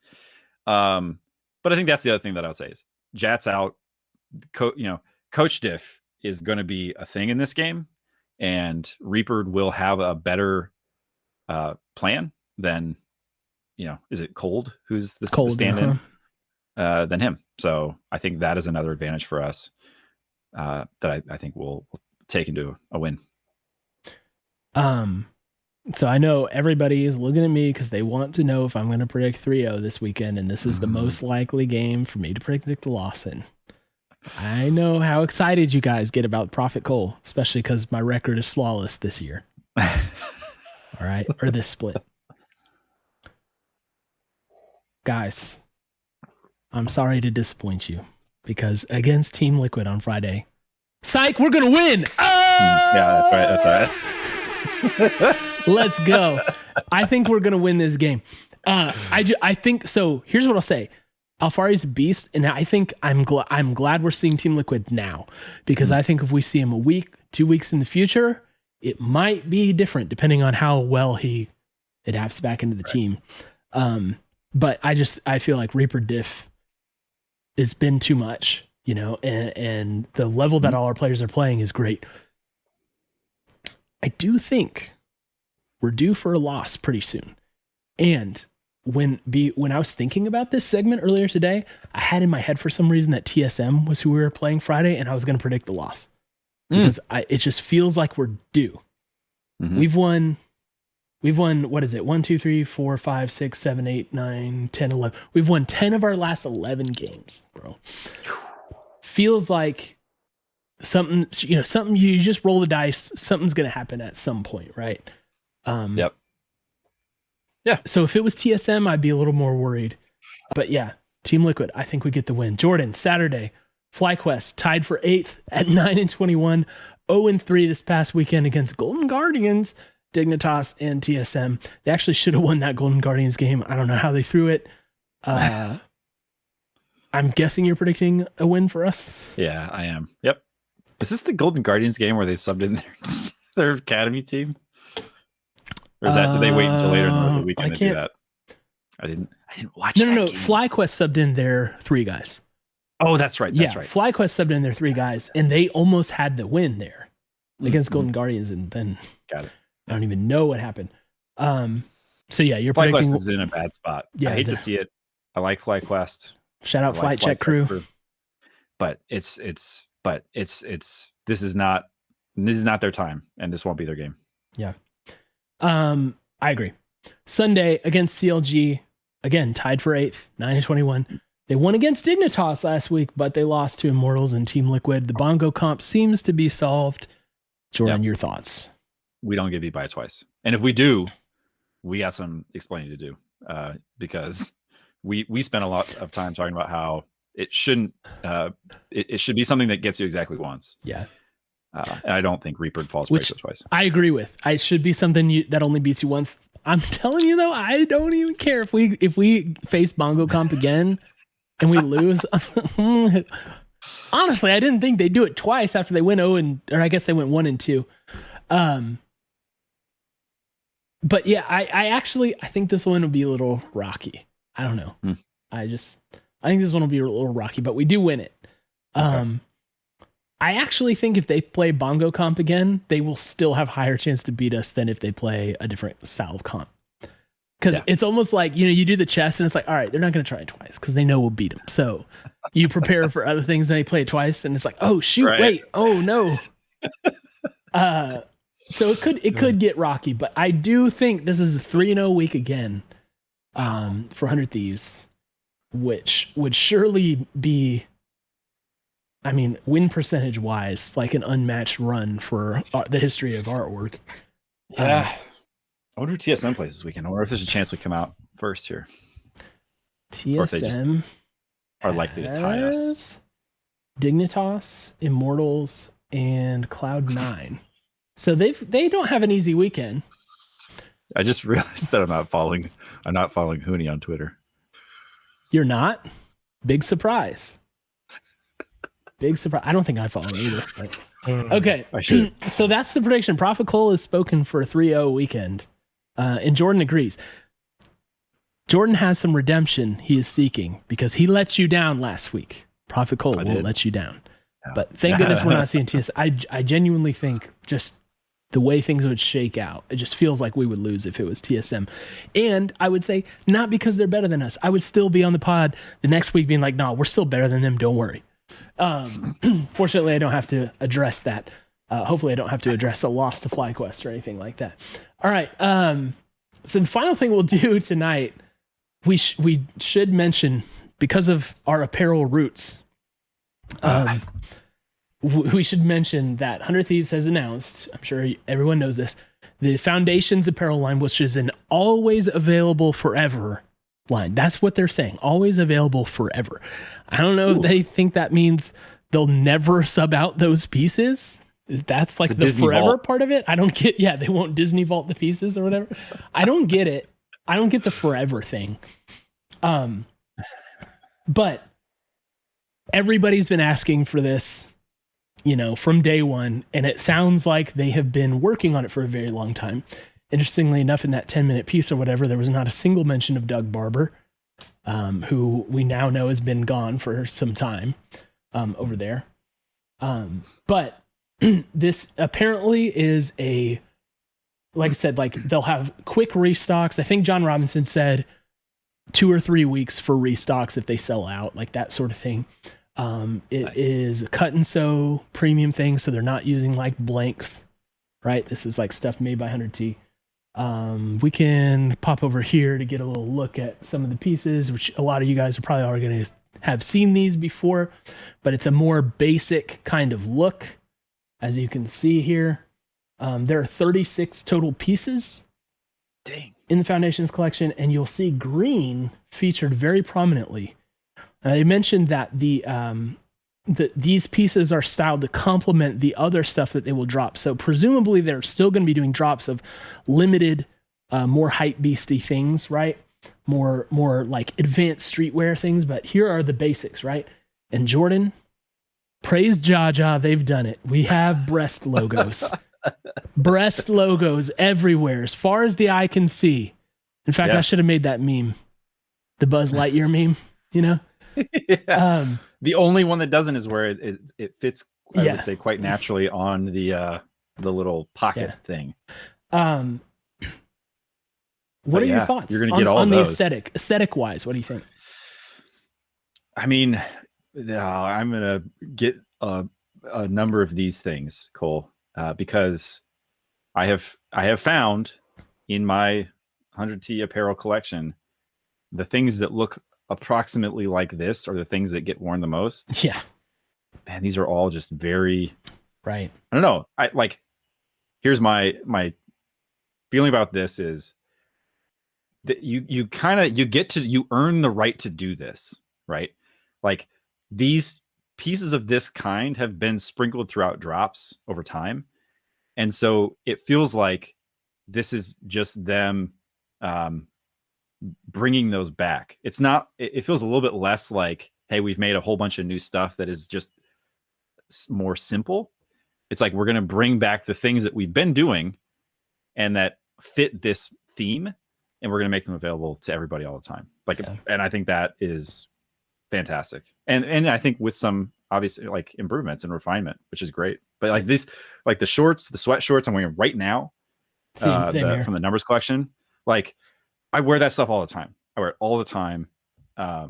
S2: But I think that's the other thing that I would say is Jat's out. Coach Diff is going to be a thing in this game, and Reapered will have a better plan than, is it Cold? Who's the stand-in than him? So I think that is another advantage for us that I think we'll take into a win.
S1: So I know everybody is looking at me because they want to know if I'm going to predict 3-0 this weekend, and this is the most likely game for me to predict the loss in. I know how excited you guys get about Prophet Cole, especially because my record is flawless this year. All right. Or this split. Guys, I'm sorry to disappoint you because against Team Liquid on Friday, psych, we're going to win. Oh!
S2: Yeah, that's right. That's all right.
S1: Let's go. I think we're going to win this game. I think so. Here's what I'll say. Alfari's a beast, and I think I'm glad we're seeing Team Liquid now because I think if we see him a week, 2 weeks in the future, it might be different depending on how well he adapts back into the team. But I feel like Reapered diff has been too much, you know, and the level that all our players are playing is great. I do think we're due for a loss pretty soon. And when I was thinking about this segment earlier today, I had in my head for some reason that TSM was who we were playing Friday, and I was going to predict the loss because it just feels like we're due. Mm-hmm. We've won, what is it? 1, 2, 3, 4, 5, 6, 7, 8, 9, 10, 11. We've won 10 of our last 11 games, bro. Feels like something you just roll the dice, something's going to happen at some point, right?
S2: Yep.
S1: Yeah. So if it was TSM, I'd be a little more worried. But yeah, Team Liquid, I think we get the win. Jordan, Saturday, FlyQuest tied for 8th at 9-21, 0-3 this past weekend against Golden Guardians, Dignitas, and TSM. They actually should have won that Golden Guardians game. I don't know how they threw it. I'm guessing you're predicting a win for us.
S2: Yeah, I am. Yep. Is this the Golden Guardians game where they subbed in their academy team? Or is that, did they wait until later in the weekend to do that? I didn't watch that.
S1: No.
S2: Game.
S1: FlyQuest subbed in their 3 guys.
S2: Oh, that's right. That's right.
S1: FlyQuest subbed in their 3 guys, and they almost had the win there against Golden Guardians, and then
S2: got it.
S1: I don't even know what happened. So yeah, you're
S2: FlyQuest
S1: predicting
S2: is in a bad spot. Yeah, I hate to see it. I like FlyQuest.
S1: Shout out Flight Check crew.
S2: But this is not their time, and this won't be their game.
S1: Yeah. I agree. Sunday against CLG, again, tied for 8th, 9-21. They won against Dignitas last week, but they lost to Immortals and Team Liquid. The bongo comp seems to be solved. Jordan, your thoughts?
S2: We don't get beat by it twice. And if we do, we got some explaining to do because we spent a lot of time talking about how it shouldn't, it should be something that gets you exactly once.
S1: Yeah.
S2: And I don't think Reapered falls prey twice.
S1: I agree with. It should be something that only beats you once. I'm telling you though, I don't even care if we face bongo comp again and we lose. Honestly, I didn't think they'd do it twice after they went 0 or I guess they went 1-2. But yeah, I think this one will be a little rocky. I don't know. I think this one will be a little rocky, but we do win it. Okay. I actually think if they play bongo comp again, they will still have higher chance to beat us than if they play a different style of comp. Because it's almost like, you do the chess and it's like, all right, they're not going to try it twice because they know we'll beat them. So you prepare for other things and they play it twice and it's like, oh shoot, wait, oh no. So it could get rocky, but I do think this is a 3-0 week again for 100 Thieves, which would surely be, I mean, win percentage wise, like an unmatched run for the history of our org.
S2: Yeah. I wonder who TSM plays this weekend. I wonder if there's a chance we come out first here.
S1: TSM
S2: are likely to tie us.
S1: Dignitas, Immortals, and Cloud9. So they don't have an easy weekend.
S2: I just realized that I'm not following Hooney on Twitter.
S1: You're not? Big surprise. Big surprise. I don't think I follow him either. But. Okay.
S2: I should.
S1: So that's the prediction. Prophet Cole is spoken for a 3-0 weekend. And Jordan agrees. Jordan has some redemption he is seeking because he let you down last week. Prophet Cole will let you down. Yeah. But thank goodness we're not seeing TS. I genuinely think just the way things would shake out, it just feels like we would lose if it was TSM. And I would say, not because they're better than us. I would still be on the pod the next week being like, no, we're still better than them. Don't worry. Fortunately, I don't have to address that. Hopefully, I don't have to address a loss to FlyQuest or anything like that. All right. So the final thing we'll do tonight, we should mention, because of our apparel roots, We should mention that 100 Thieves has announced, I'm sure everyone knows this, the Foundations apparel line, which is an always available forever line. That's what they're saying. Always available forever. I don't know if they think that means they'll never sub out those pieces. That's like the
S2: Disney
S1: forever
S2: Vault.
S1: part of it. I don't get, they won't Disney Vault the pieces or whatever. I don't get it. I don't get the forever thing. But everybody's been asking for this, from day one, and it sounds like they have been working on it for a very long time. Interestingly enough, in that 10-minute piece or whatever, there was not a single mention of Doug Barber, who we now know has been gone for some time over there. But this apparently is like I said, like they'll have quick restocks. I think John Robinson said 2 or 3 weeks for restocks if they sell out, like that sort of thing. It nice. Is a cut and sew premium thing, so they're not using like blanks, right? This is like stuff made by 100T. We can pop over here to get a little look at some of the pieces, which a lot of you guys are probably already going to have seen these before, but it's a more basic kind of look, as you can see here. There are 36 total pieces.
S2: Dang.
S1: In the Foundations collection, and you'll see green featured very prominently. I mentioned that these pieces are styled to complement the other stuff that they will drop. So presumably they're still going to be doing drops of limited, more hype beasty things, right? More like advanced streetwear things. But here are the basics, right? And Jordan, praise Jaja, they've done it. We have breast logos. Breast logos everywhere, as far as the eye can see. In fact, I should have made that meme, the Buzz Lightyear meme.
S2: The only one that doesn't is where it fits. I would say quite naturally on the little pocket thing.
S1: What are your thoughts?
S2: You're going to get all
S1: on
S2: of
S1: the
S2: those.
S1: aesthetic wise? What do you think?
S2: I mean, I'm going to get a number of these things, Cole. Because I have found in my 100T apparel collection, the things that look approximately like this are the things that get worn the most.
S1: Yeah.
S2: Man, these are all just very
S1: right.
S2: I don't know. Here's my feeling about this is that you earn the right to do this, right? Like these pieces of this kind have been sprinkled throughout drops over time. And so it feels like this is just them bringing those back. It feels a little bit less like, hey, we've made a whole bunch of new stuff that is just more simple. It's like, we're going to bring back the things that we've been doing and that fit this theme, and we're going to make them available to everybody all the time. And I think that is fantastic. And I think with some obviously like improvements and refinement, which is great. But like this, like the shorts, the sweat shorts I'm wearing right now from the Numbers collection, like I wear that stuff all the time. I wear it all the time.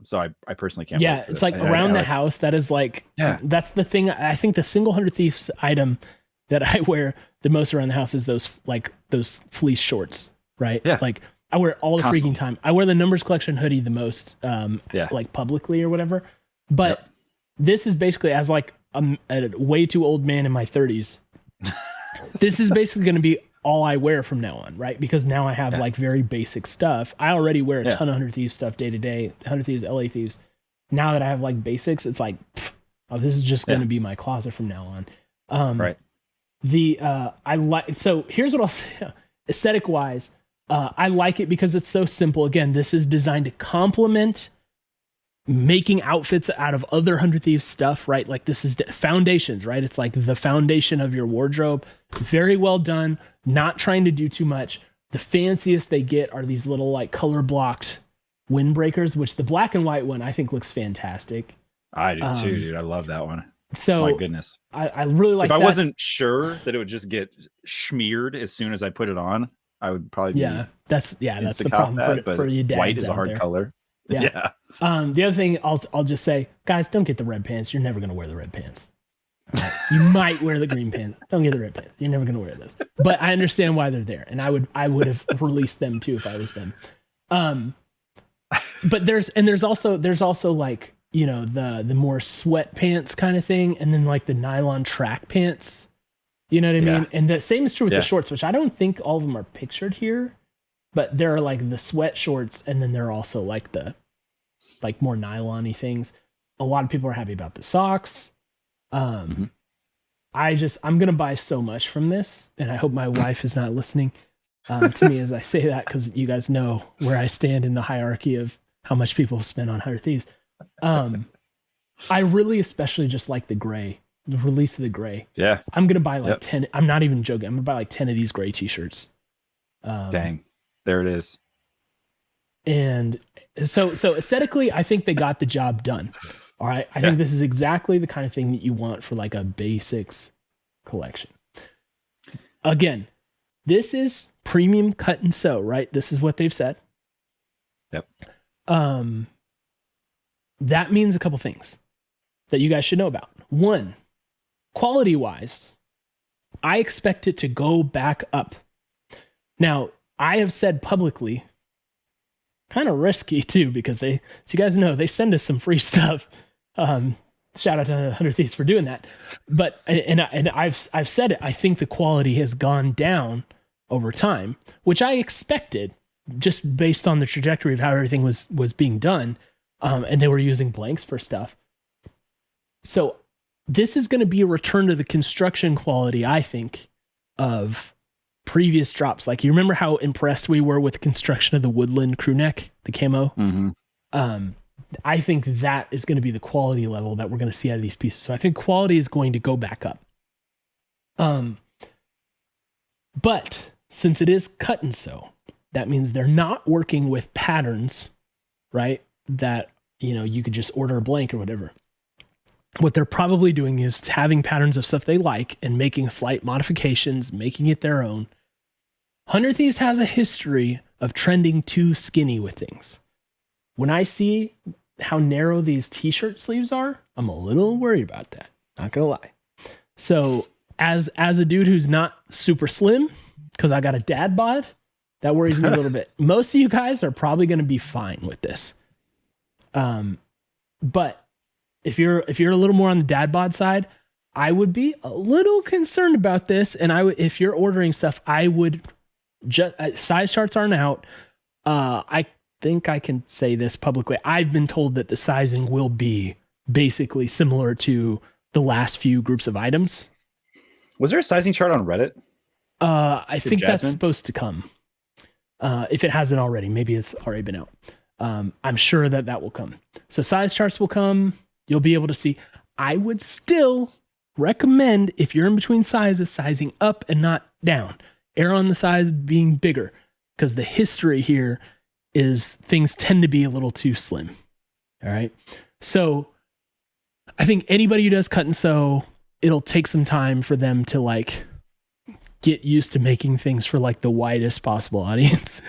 S2: So I personally can't.
S1: Yeah, it's like around the house. That is like, that's the thing. I think the single 100 Thieves item that I wear the most around the house is those fleece shorts, right? Yeah. Like I wear it all the freaking time. I wear the Numbers collection hoodie the most, like publicly or whatever. But this is basically, as like a way too old man in my 30s. This is basically going to be all I wear from now on, right? Because now I have like very basic stuff. I already wear a ton of 100 Thieves stuff day to day, 100 Thieves, LA Thieves. Now that I have like basics, it's like, this is just going to be my closet from now on.
S2: Right.
S1: So here's what I'll say. Aesthetic wise, I like it because it's so simple. Again, this is designed to complement making outfits out of other 100 Thieves stuff, right? Like this is foundations, right? It's like the foundation of your wardrobe. Very well done. Not trying to do too much. The fanciest they get are these little like color blocked windbreakers, which the black and white one I think looks fantastic.
S2: I do too, dude. I love that one.
S1: So
S2: my goodness,
S1: I really like.
S2: If I wasn't sure that it would just get smeared as soon as I put it on, I would probably
S1: that's the problem for you dads.
S2: White is a hard color. Yeah.
S1: The other thing I'll just say, guys, don't get the red pants. You're never gonna wear the red pants. Right? You might wear the green pants. Don't get the red pants. You're never gonna wear those. But I understand why they're there, and I would have released them too if I was them. But there's also like the more sweatpants kind of thing, and then like the nylon track pants. You know what I mean? And the same is true with the shorts, which I don't think all of them are pictured here, but there are like the sweat shorts, and then there are also like the more nylon-y things. A lot of people are happy about the socks. I'm gonna buy so much from this, and I hope my wife is not listening to me as I say that, because you guys know where I stand in the hierarchy of how much people spend on 100 Thieves. I really especially just like the gray. The release of the gray.
S2: Yeah.
S1: I'm going to buy like 10. I'm not even joking. I'm going to buy like 10 of these gray t-shirts.
S2: Dang. There it is.
S1: And so aesthetically, I think they got the job done. All right. I think this is exactly the kind of thing that you want for like a basics collection. Again, this is premium cut and sew, right? This is what they've said.
S2: Yep.
S1: That means a couple things that you guys should know about. One, quality-wise, I expect it to go back up. Now, I have said publicly, kind of risky too, because so you guys know, they send us some free stuff. Shout out to 100 Thieves for doing that. But and I've said it. I think the quality has gone down over time, which I expected, just based on the trajectory of how everything was being done, and they were using blanks for stuff. So this is going to be a return to the construction quality, I think, of previous drops. Like, you remember how impressed we were with the construction of the Woodland crew neck, the camo?
S2: Mm-hmm.
S1: I think that is going to be the quality level that we're going to see out of these pieces. So I think quality is going to go back up. But since it is cut and sew, that means they're not working with patterns, right? That, you could just order a blank or whatever. What they're probably doing is having patterns of stuff they like and making slight modifications, making it their own. 100 Thieves has a history of trending too skinny with things. When I see how narrow these t-shirt sleeves are, I'm a little worried about that. Not gonna lie. So as a dude who's not super slim, because I got a dad bod, that worries me a little bit. Most of you guys are probably going to be fine with this. But if you're a little more on the dad bod side, I would be a little concerned about this. And if you're ordering stuff, I would just, size charts aren't out. I think I can say this publicly. I've been told that the sizing will be basically similar to the last few groups of items.
S2: Was there a sizing chart on Reddit?
S1: I think that's supposed to come. If it hasn't already, maybe it's already been out. I'm sure that will come. So size charts will come. You'll be able to see. I would still recommend, if you're in between sizes, sizing up and not down. Err on the size being bigger, because the history here is things tend to be a little too slim. All right. So I think anybody who does cut and sew, it'll take some time for them to like get used to making things for like the widest possible audience,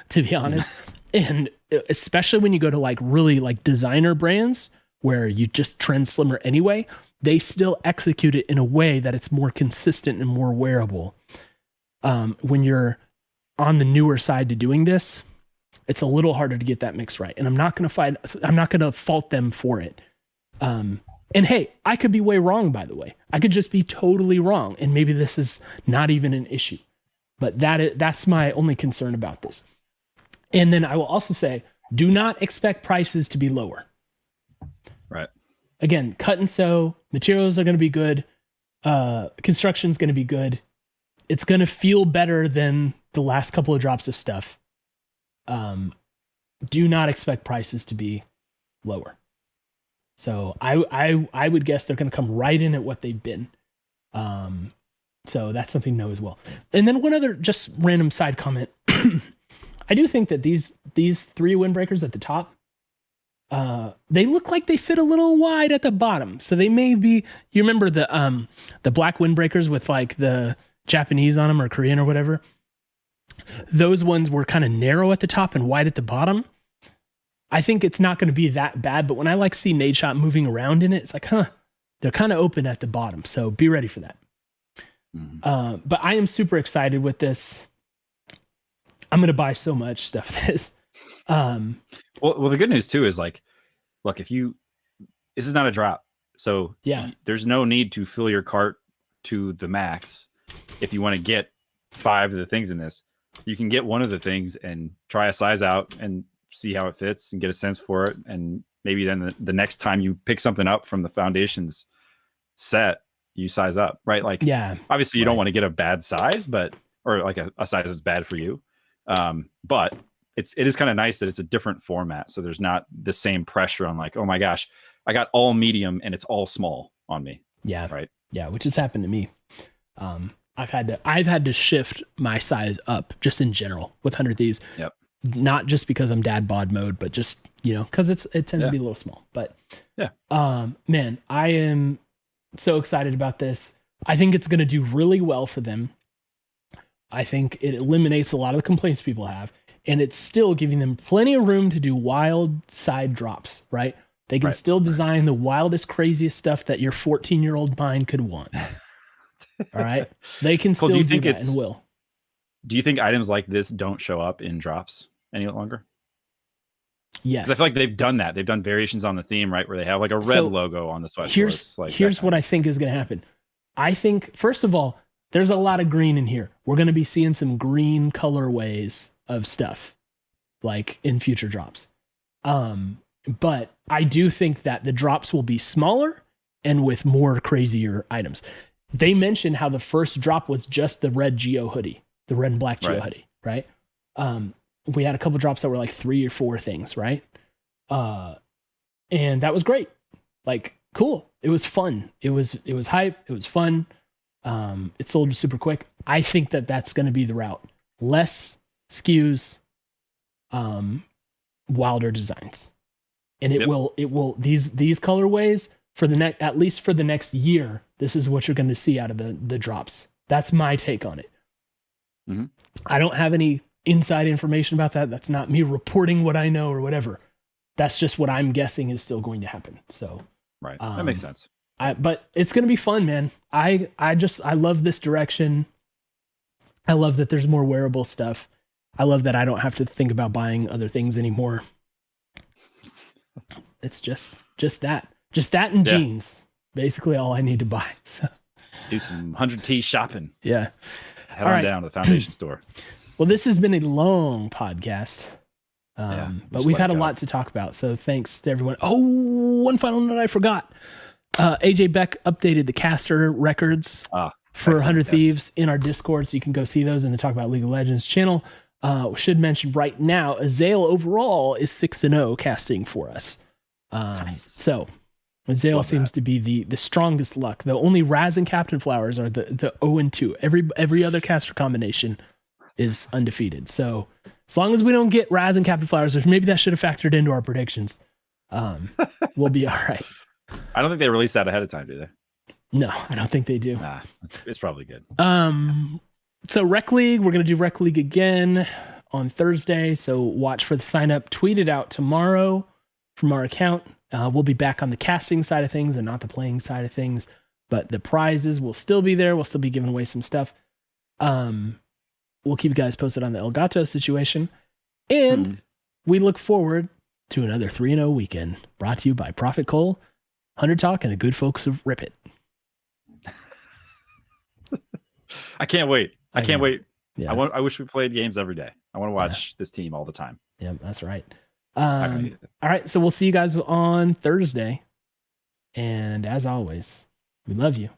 S1: to be honest. And especially when you go to like really like designer brands where you just trend slimmer anyway, they still execute it in a way that it's more consistent and more wearable. When you're on the newer side to doing this, it's a little harder to get that mix right. And I'm not going to fault them for it. And hey, I could be way wrong, by the way. I could just be totally wrong. And maybe this is not even an issue, but that's my only concern about this. And then I will also say, do not expect prices to be lower.
S2: Right.
S1: Again, cut and sew, materials are going to be good. Construction's going to be good. It's going to feel better than the last couple of drops of stuff. Do not expect prices to be lower. So I would guess they're going to come right in at what they've been. So that's something to know as well. And then one other just random side comment. I do think that these three windbreakers at the top, they look like they fit a little wide at the bottom. So they may be, you remember the black windbreakers with like the Japanese on them or Korean or whatever? Those ones were kind of narrow at the top and wide at the bottom. I think it's not going to be that bad, but when I like see Nade Shot moving around in it, it's like, they're kind of open at the bottom. So be ready for that. Mm-hmm. But I am super excited with this. I'm going to buy so much stuff. This.
S2: Well, the good news too is like, look, if you this is not a drop. So
S1: Yeah.
S2: there's no need to fill your cart to the max. If you want to get 5 of the things in this, you can get one of the things and try a size out and see how it fits and get a sense for it. And maybe then the next time you pick something up from the Foundations set, you size up, right? Like,
S1: Yeah,
S2: obviously you don't want to get a bad size, or like a size that's bad for you. But it is kind of nice that it's a different format. So there's not the same pressure on like, oh my gosh, I got all medium and it's all small on me.
S1: Yeah.
S2: Right.
S1: Yeah. Which has happened to me. I've had to shift my size up just in general with 100 Thieves.
S2: Yep.
S1: Not just because I'm dad bod mode, but just, cause it tends to be a little small, but man, I am so excited about this. I think it's going to do really well for them. I think it eliminates a lot of the complaints people have, and it's still giving them plenty of room to do wild side drops, right? They can still design the wildest, craziest stuff that your 14-year-old mind could want. All right. They can still do that and will.
S2: Do you think items like this don't show up in drops any longer?
S1: Yes.
S2: I feel like they've done that. They've done variations on the theme, right? Where they have like a red logo on the sweatshirt.
S1: Here's what I think is going to happen. I think, first of all, there's a lot of green in here. We're going to be seeing some green colorways of stuff like in future drops. But I do think that the drops will be smaller and with more crazier items. They mentioned how the first drop was just the red Geo hoodie, the red and black Geo hoodie, right? We had a couple drops that were like 3 or 4 things, right? And that was great. Like, cool. It was fun. It was hype. It was fun. It sold super quick. I think that that's going to be the route. Less SKUs, wilder designs. And it will these colorways for at least for the next year, this is what you're going to see out of the drops. That's my take on it.
S2: Mm-hmm.
S1: I don't have any inside information about that. That's not me reporting what I know or whatever. That's just what I'm guessing is still going to happen. So,
S2: right. That makes sense.
S1: But it's going to be fun, man. I love this direction. I love that there's more wearable stuff. I love that I don't have to think about buying other things anymore. It's just that and jeans. Basically all I need to buy. So
S2: do some 100T shopping.
S1: Yeah.
S2: Head on down to the Foundation store.
S1: Well, this has been a long podcast. But we've had a lot to talk about. So thanks to everyone. Oh, one final note I forgot. AJ Beck updated the caster records for 100 Thieves in our Discord, so you can go see those in the Talk About League of Legends channel. Should mention right now, Azael overall is 6-0 casting for us.
S2: Nice.
S1: So Azael seems to be the strongest luck. The only Raz and Captain Flowers are the 0-2. Every other caster combination is undefeated. So as long as we don't get Raz and Captain Flowers, which maybe that should have factored into our predictions, we'll be all right.
S2: I don't think they released that ahead of time, do they?
S1: No, I don't think they do.
S2: Nah, it's probably good.
S1: So Rec League, we're going to do Rec League again on Thursday. So watch for the sign up. Tweet it out tomorrow from our account. We'll be back on the casting side of things and not the playing side of things, but the prizes will still be there. We'll still be giving away some stuff. We'll keep you guys posted on the Elgato situation. And we look forward to another 3-0 weekend brought to you by Prophet Cole, Hunter Talk, and the good folks of Rip It.
S2: I can't wait. I can't wait.
S1: Yeah.
S2: I wish we played games every day. I want to watch this team all the time.
S1: Yeah, that's right. All right. So we'll see you guys on Thursday. And as always, we love you.